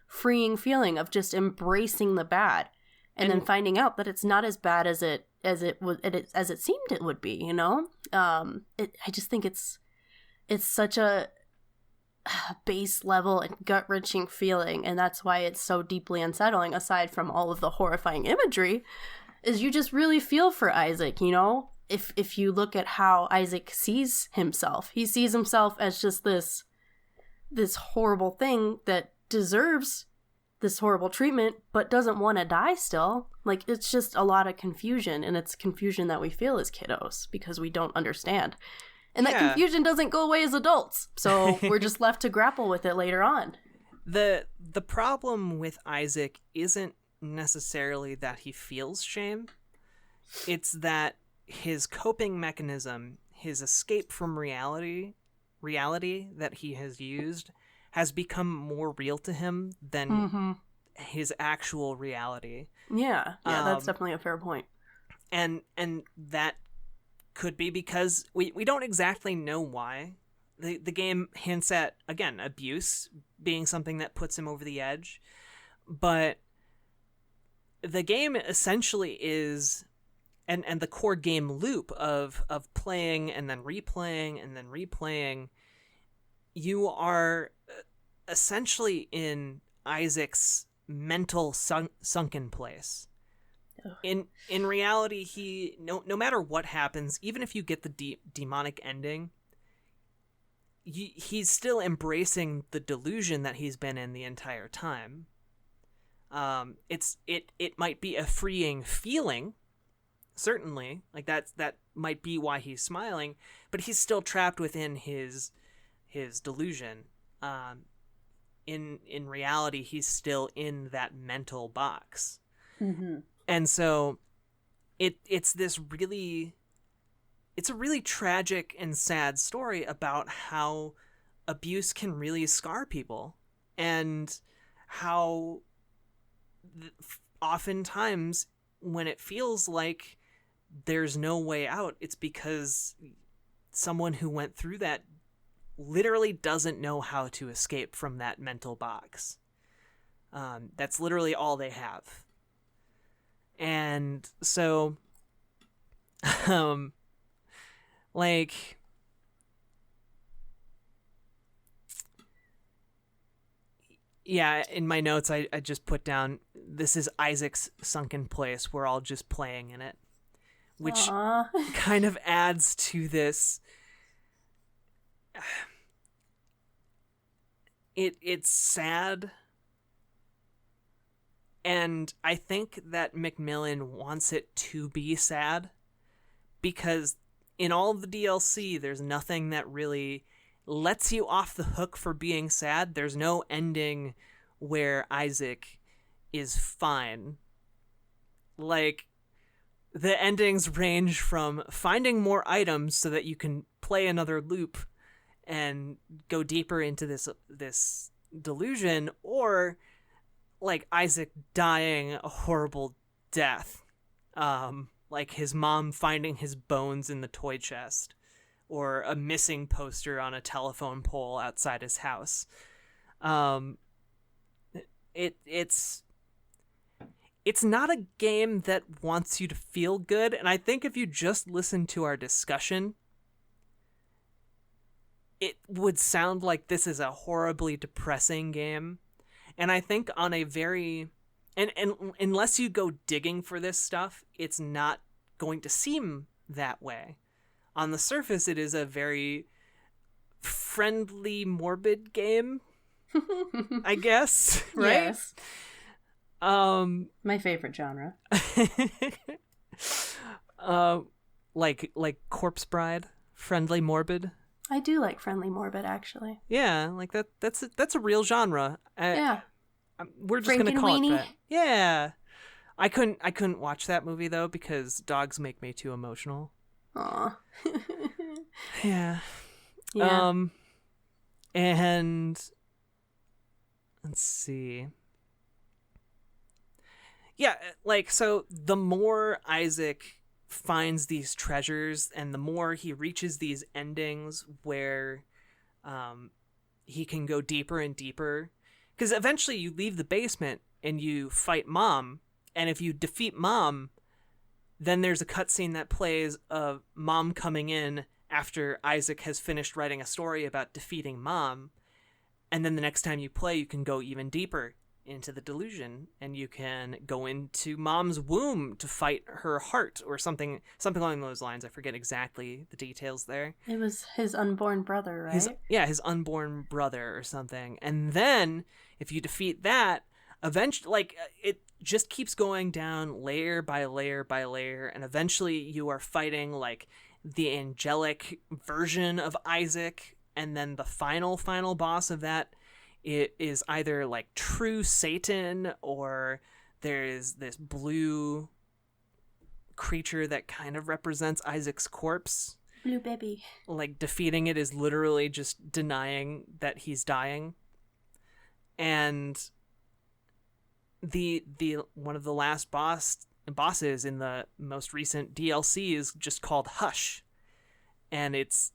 freeing feeling of just embracing the bad and then finding out that it's not as bad as it seemed it would be, you know. I just think it's such a base level and gut-wrenching feeling, and that's why it's so deeply unsettling. Aside from all of the horrifying imagery, is you just really feel for Isaac, you know. If you look at how Isaac sees himself, he sees himself as just this horrible thing that deserves this horrible treatment, but doesn't want to die still. Like, it's just a lot of confusion, and it's confusion that we feel as kiddos because we don't understand. And that confusion doesn't go away as adults, so we're just left to grapple with it later on. The problem with Isaac isn't necessarily that he feels shame. It's that his coping mechanism, his escape from reality that he has used, has become more real to him than his actual reality. Yeah, that's definitely a fair point. And that could be because we don't exactly know why. The game hints at, again, abuse being something that puts him over the edge. But the game essentially is, and the core game loop of playing and then replaying and then replaying, you are essentially in Isaac's mental sunken place. In reality, he no matter what happens, even if you get the demonic ending, he's still embracing the delusion that he's been in the entire time. It might be a freeing feeling, certainly, like that might be why he's smiling, but he's still trapped within his delusion. In reality, he's still in that mental box. Mm-hmm. And so it's a really tragic and sad story about how abuse can really scar people, and how oftentimes when it feels like there's no way out, it's because someone who went through that literally doesn't know how to escape from that mental box. That's literally all they have. And so, like, yeah, in my notes, I just put down, this is Isaac's sunken place. We're all just playing in it. Which kind of adds to this. It's sad. And I think that McMillen wants it to be sad. Because in all of the DLC, there's nothing that really lets you off the hook for being sad. There's no ending where Isaac is fine. Like, the endings range from finding more items so that you can play another loop and go deeper into this delusion, or like Isaac dying a horrible death. Like his mom finding his bones in the toy chest, or a missing poster on a telephone pole outside his house. It's not a game that wants you to feel good, and I think if you just listen to our discussion, it would sound like this is a horribly depressing game. And I think on a very... And unless you go digging for this stuff, it's not going to seem that way. On the surface, it is a very friendly, morbid game, I guess, right? Yes. My favorite genre. Like Corpse Bride, friendly, morbid. I do like friendly morbid, actually. Yeah, like that's a real genre. Yeah. We're just gonna call it that. Yeah. I couldn't watch that movie though because dogs make me too emotional. Aw. Yeah. Yeah. And let's see. Yeah, like, so the more Isaac finds these treasures and the more he reaches these endings where he can go deeper and deeper, because eventually you leave the basement and you fight Mom, and if you defeat Mom, then there's a cutscene that plays of Mom coming in after Isaac has finished writing a story about defeating Mom, and then the next time you play you can go even deeper into the delusion, and you can go into Mom's womb to fight her heart or something along those lines. I forget exactly the details there. It was his unborn brother, right? His unborn brother or something. And then if you defeat that, eventually, like, it just keeps going down layer by layer by layer, and eventually you are fighting like the angelic version of Isaac, and then the final boss of that, it is either like true Satan, or there is this blue creature that kind of represents Isaac's corpse. Blue baby. Like, defeating it is literally just denying that he's dying. And the one of the last bosses in the most recent DLC is just called Hush. And it's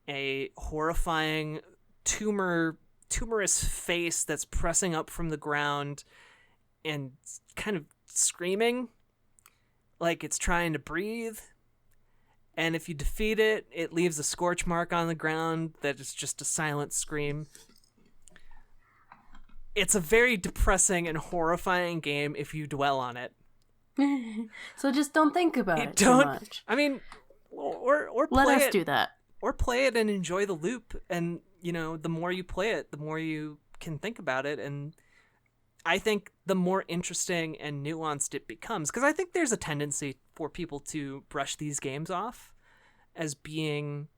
a horrifying tumorous face that's pressing up from the ground and kind of screaming like it's trying to breathe. And if you defeat it, it leaves a scorch mark on the ground that is just a silent scream. It's a very depressing and horrifying game if you dwell on it. So just don't think about it too much. I mean, or let play us it, do that. Or play it and enjoy the loop. And, you know, the more you play it, the more you can think about it. And I think the more interesting and nuanced it becomes. Because I think there's a tendency for people to brush these games off as being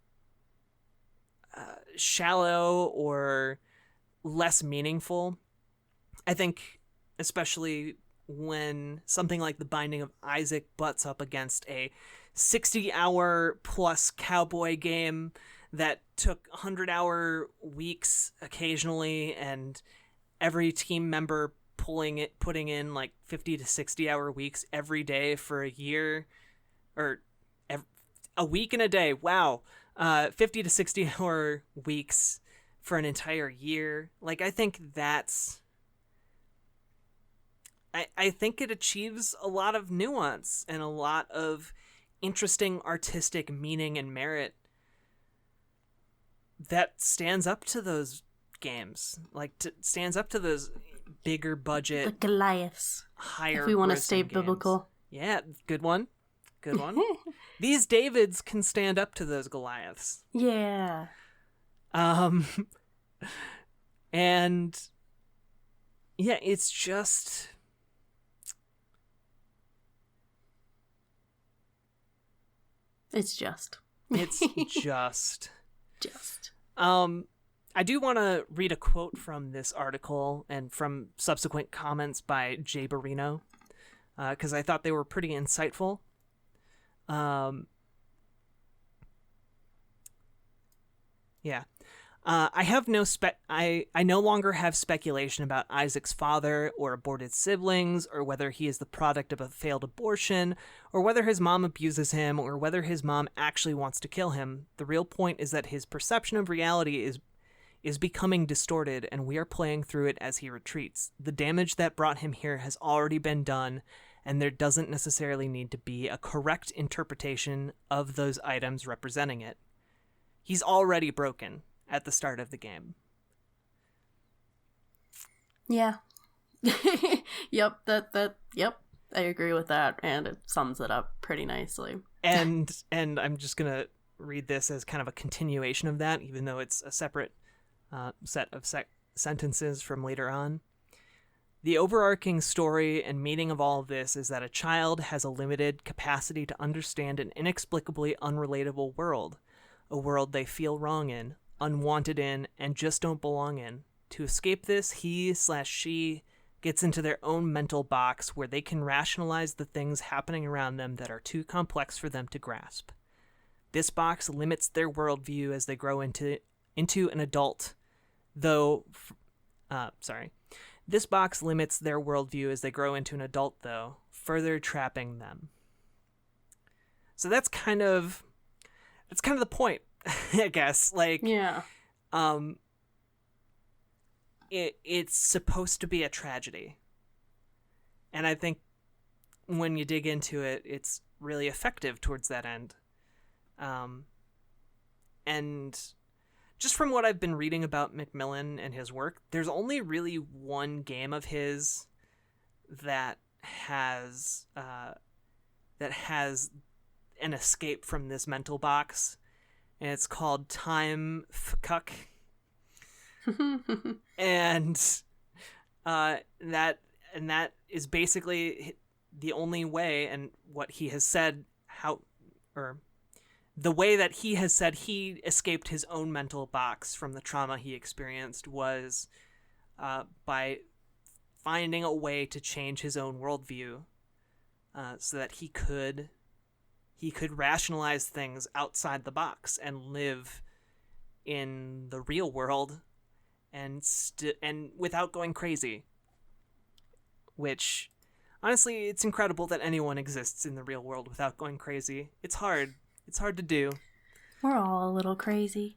shallow or less meaningful. I think especially when something like The Binding of Isaac butts up against a 60-hour plus cowboy game that took 100-hour weeks occasionally, and every team member putting in like 50 to 60 hour weeks every day for a year, or a week and a day. Wow. 50 to 60 hour weeks for an entire year. Like, I think I think it achieves a lot of nuance and a lot of interesting artistic meaning and merit that stands up to those games. Like, stands up to those bigger budget, the Goliaths. higher. If we want to grossing stay games. biblical. Yeah, good one. Good one. These Davids can stand up to those Goliaths. Yeah. And yeah, it's just It's just. I do want to read a quote from this article and from subsequent comments by Jay Barino, because I thought they were pretty insightful. Yeah. I no longer have speculation about Isaac's father or aborted siblings, or whether he is the product of a failed abortion, or whether his mom abuses him, or whether his mom actually wants to kill him. The real point is that his perception of reality is becoming distorted, and we are playing through it as he retreats. The damage that brought him here has already been done, and there doesn't necessarily need to be a correct interpretation of those items representing it. He's already broken at the start of the game. Yeah. Yep, yep. I agree with that, and it sums it up pretty nicely. And I'm just going to read this as kind of a continuation of that, even though it's a separate set of sentences from later on. The overarching story and meaning of all of this is that a child has a limited capacity to understand an inexplicably unrelatable world, a world they feel wrong in, unwanted in, and just don't belong in. To escape this, he/she gets into their own mental box where they can rationalize the things happening around them that are too complex for them to grasp. This box limits their worldview as they grow into an adult, This box limits their worldview as they grow into an adult, though, further trapping them. So that's kind of the point, I guess. Like, yeah. It's supposed to be a tragedy. And I think when you dig into it, it's really effective towards that end. And just from what I've been reading about McMillen and his work, there's only really one game of his that has an escape from this mental box, and it's called Time Fkuck. and that is basically the only way, and what he has said the way that he has said he escaped his own mental box from the trauma he experienced was by finding a way to change his own worldview, so that he could rationalize things outside the box and live in the real world and without going crazy. Which, honestly, it's incredible that anyone exists in the real world without going crazy. It's hard. It's hard to do. We're all a little crazy.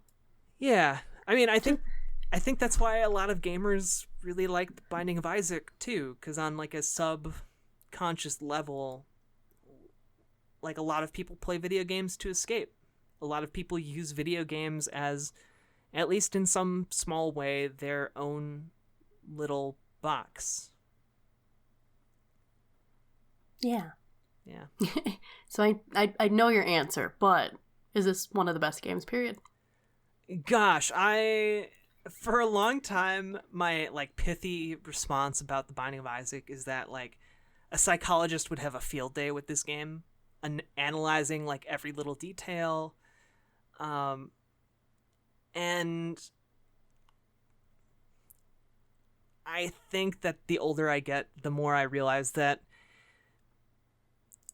Yeah. I mean, I think that's why a lot of gamers really like The Binding of Isaac, too, because on, like, a subconscious level, like, a lot of people play video games to escape. A lot of people use video games as, at least in some small way, their own little box. Yeah. Yeah. So I know your answer, but is this one of the best games, period? Gosh, for a long time, my, like, pithy response about The Binding of Isaac is that, like, a psychologist would have a field day with this game, analyzing, like, every little detail. And I think that the older I get, the more I realize that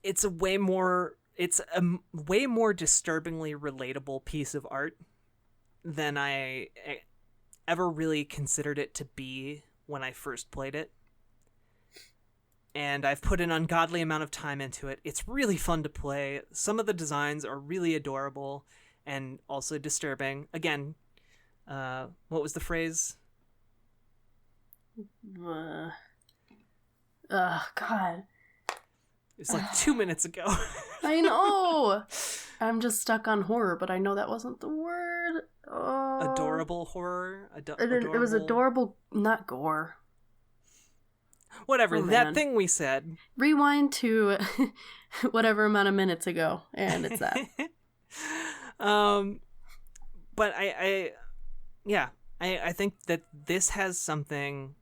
it's a way more disturbingly relatable piece of art than I ever really considered it to be when I first played it. And I've put an ungodly amount of time into it. It's really fun to play. Some of the designs are really adorable and also disturbing. Again, what was the phrase? God. It's like 2 minutes ago. I know! I'm just stuck on horror, but I know that wasn't the word. Oh. Adorable horror? It was adorable, not gore. Whatever, that thing we said. Rewind to whatever amount of minutes ago, and it's that. But I think that this has something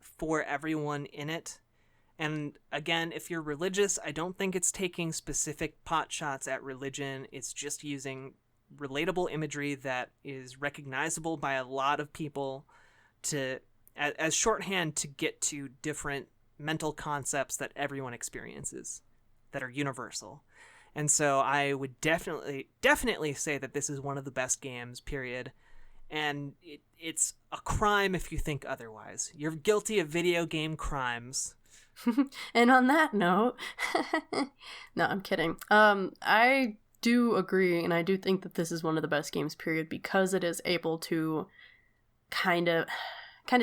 for everyone in it. And again, if you're religious, I don't think it's taking specific pot shots at religion. It's just using relatable imagery that is recognizable by a lot of people as shorthand to get to different mental concepts that everyone experiences that are universal. And so I would definitely say that this is one of the best games, period. And it's a crime if you think otherwise. You're guilty of video game crimes. And on that note, no, I'm kidding. I do agree, and I do think that this is one of the best games, period, because it is able to kind of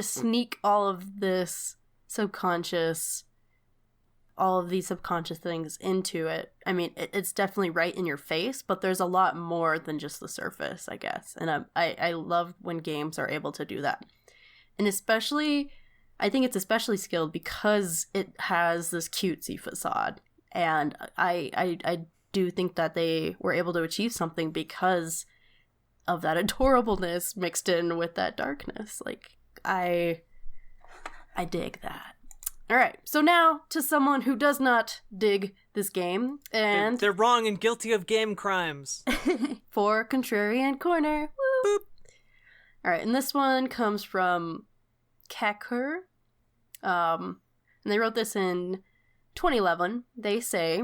sneak all of these subconscious things into it. I mean, it's definitely right in your face, but there's a lot more than just the surface, I guess. And I love when games are able to do that. And I think it's especially skilled because it has this cutesy facade. And I do think that they were able to achieve something because of that adorableness mixed in with that darkness. Like, I dig that. All right, so now to someone who does not dig this game, and they're wrong and guilty of game crimes. For Contrarian Corner. Woo. Boop. All right, and this one comes from Kakur. And they wrote this in 2011. They say,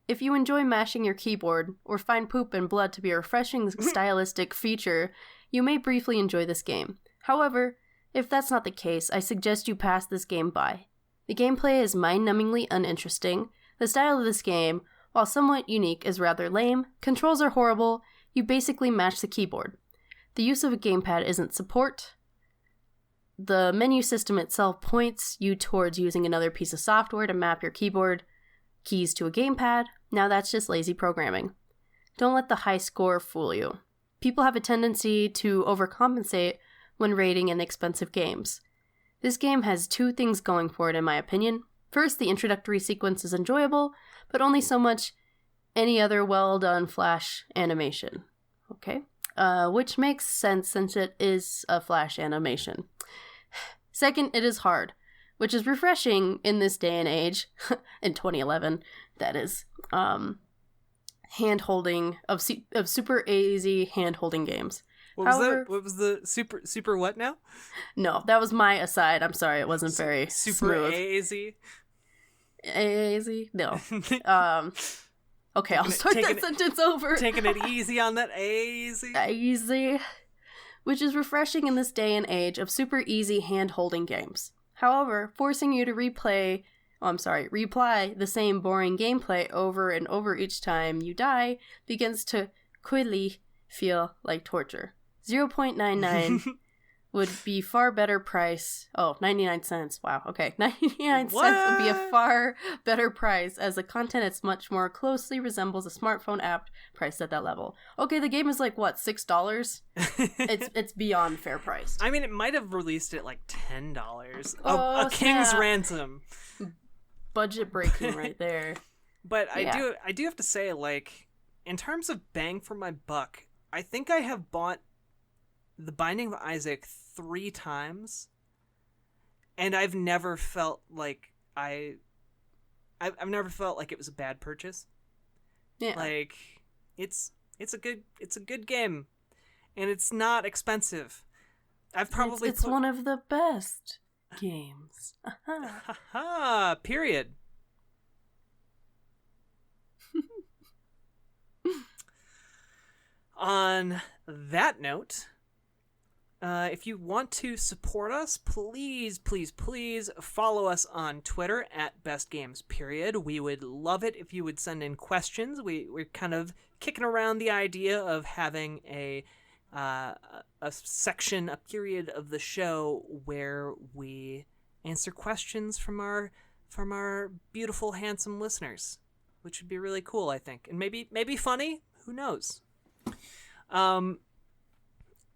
if you enjoy mashing your keyboard or find poop and blood to be a refreshing stylistic feature, you may briefly enjoy this game. However, if that's not the case, I suggest you pass this game by. The gameplay is mind-numbingly uninteresting. The style of this game, while somewhat unique, is rather lame. Controls are horrible. You basically mash the keyboard. The use of a gamepad isn't support. The menu system itself points you towards using another piece of software to map your keyboard keys to a gamepad. Now that's just lazy programming. Don't let the high score fool you. People have a tendency to overcompensate when rating inexpensive games. This game has two things going for it, in my opinion. First, the introductory sequence is enjoyable, but only so much any other well-done Flash animation. Okay? Which makes sense since it is a Flash animation. Second, it is hard, which is refreshing in this day and age, in 2011, that is, hand-holding, of super easy hand-holding games. What was that? What was the super what now? No, that was my aside. I'm sorry, it wasn't very super smooth. easy. Easy? No. Okay, I'll start that sentence over. Taking it easy on that easy. Easy. Which is refreshing in this day and age of super easy hand-holding games. However, forcing you to replay the same boring gameplay over and over each time you die begins to quickly feel like torture. 0.99 would be far better price. Oh, 99 cents. Wow. Okay. 99 cents would be a far better price as the content it's much more closely resembles a smartphone app priced at that level. Okay, the game is like what, $6? It's beyond fair price. I mean, it might have released it like $10. Oh, a king's ransom. Budget breaking right there. But yeah. I do have to say, like, in terms of bang for my buck, I think I have bought The Binding of Isaac 3 times, and I've never felt like I've never felt like it was a bad purchase. Yeah, like it's a good game, and it's not expensive. I've probably it's one of the best games. Period. On that note, if you want to support us, please, please, please follow us on Twitter at bestgamesperiod. We would love it if you would send in questions. We're kind of kicking around the idea of having a section, a period of the show where we answer questions from our beautiful, handsome listeners, which would be really cool, I think, and maybe funny. Who knows?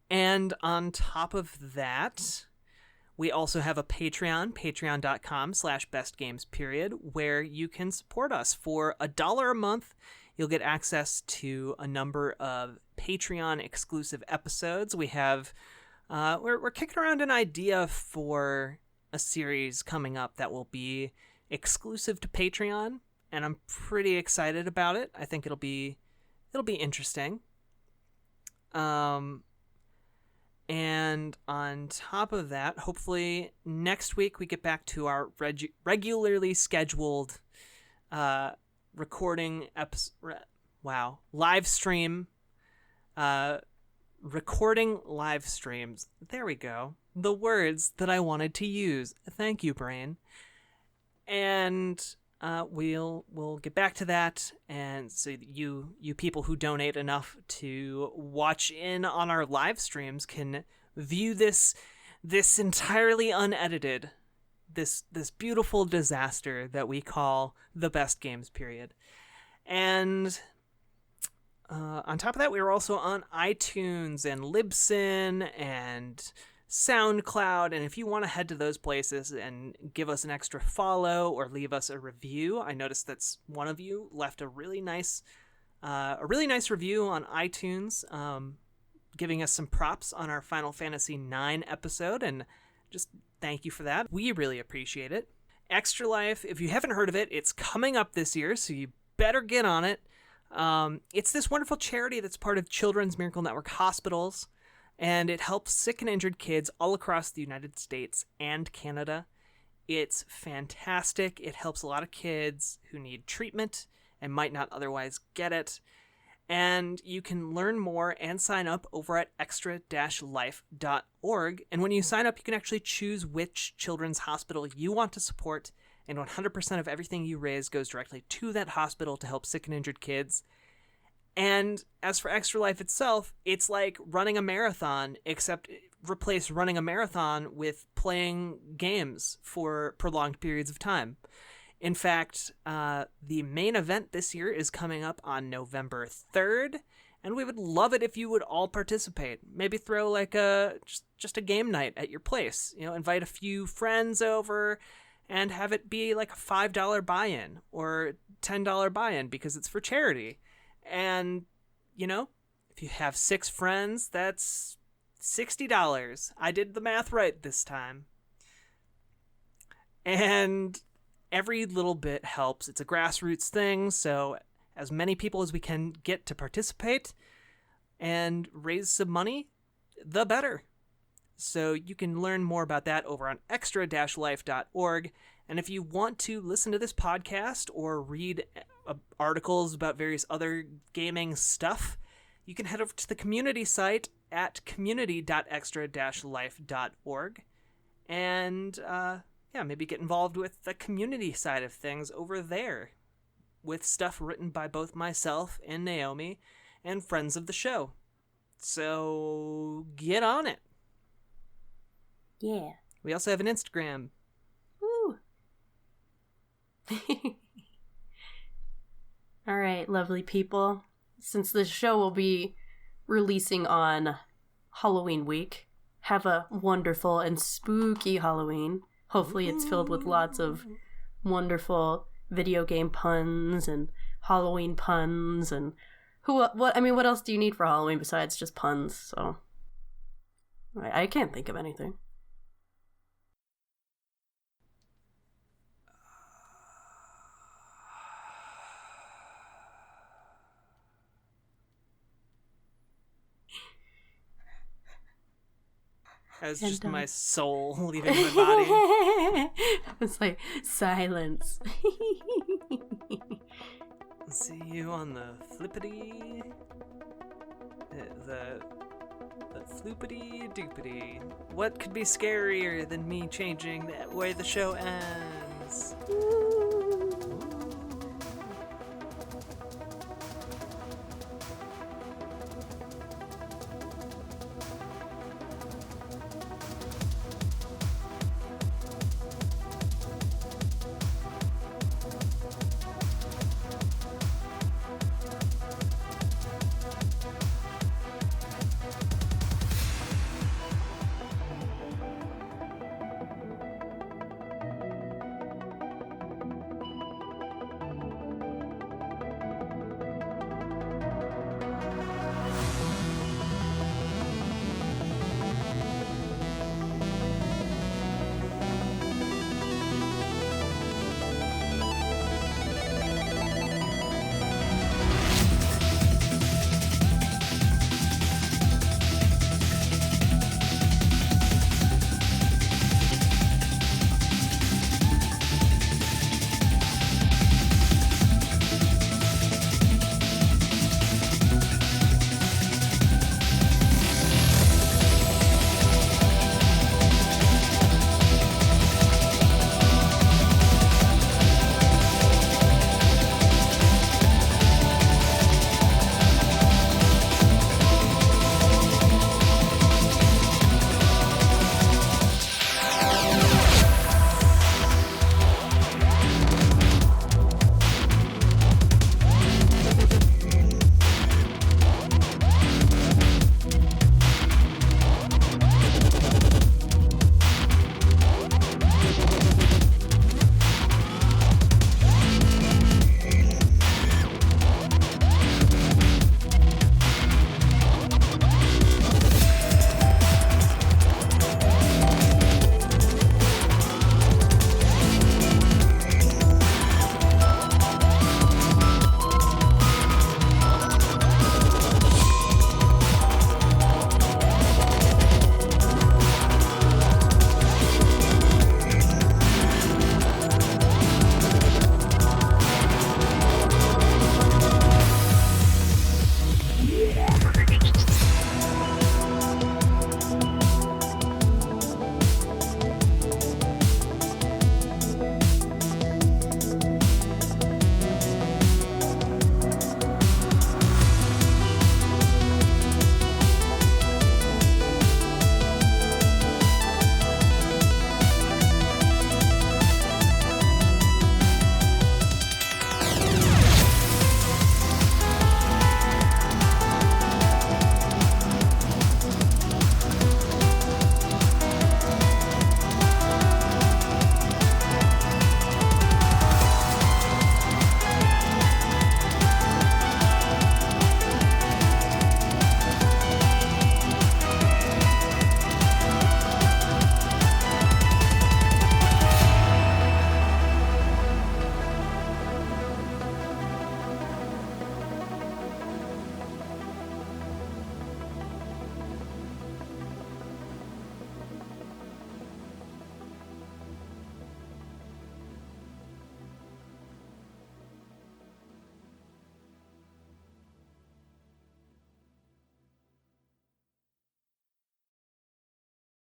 And on top of that, we also have a Patreon, patreon.com/bestgamesperiod, where you can support us. For $1 a month, you'll get access to a number of Patreon exclusive episodes. We have, we're kicking around an idea for a series coming up that will be exclusive to Patreon, and I'm pretty excited about it. I think it'll be interesting. And on top of that, hopefully next week we get back to our regularly scheduled recording live stream, recording live streams. There we go. The words that I wanted to use. Thank you, brain. And we'll get back to that, and so you people who donate enough to watch in on our live streams can view this entirely unedited, this beautiful disaster that we call the Best Games Period. And on top of that, we are also on iTunes and Libsyn and SoundCloud, and if you want to head to those places and give us an extra follow or leave us a review, I noticed that one of you left a really nice review on iTunes, giving us some props on our Final Fantasy IX episode, and just thank you for that. We really appreciate it. Extra Life, if you haven't heard of it, it's coming up this year, so you better get on it. It's this wonderful charity that's part of Children's Miracle Network Hospitals, and it helps sick and injured kids all across the United States and Canada. It's fantastic. It helps a lot of kids who need treatment and might not otherwise get it. And you can learn more and sign up over at extra-life.org. And when you sign up, you can actually choose which children's hospital you want to support, and 100% of everything you raise goes directly to that hospital to help sick and injured kids. And as for Extra Life itself, it's like running a marathon, except replace running a marathon with playing games for prolonged periods of time. In fact, the main event this year is coming up on November 3rd, and we would love it if you would all participate. Maybe throw like just a game night at your place. Invite a few friends over and have it be like a $5 buy-in or $10 buy-in because it's for charity. And, if you have 6 friends, that's $60. I did the math right this time. And every little bit helps. It's a grassroots thing, so as many people as we can get to participate and raise some money, the better. So you can learn more about that over on extra-life.org. And if you want to listen to this podcast or read articles about various other gaming stuff, you can head over to the community site at community.extra-life.org and maybe get involved with the community side of things over there with stuff written by both myself and Naomi and friends of the show. So get on it. Yeah. We also have an Instagram. Woo. All right, lovely people. Since this show will be releasing on Halloween week, have a wonderful and spooky Halloween. Hopefully it's filled with lots of wonderful video game puns and Halloween puns and what else do you need for Halloween besides just puns? So I can't think of anything. That was just my soul leaving my body. It's like silence. See you on the flippity. The Floopity doopity. What could be scarier than me changing the way the show ends?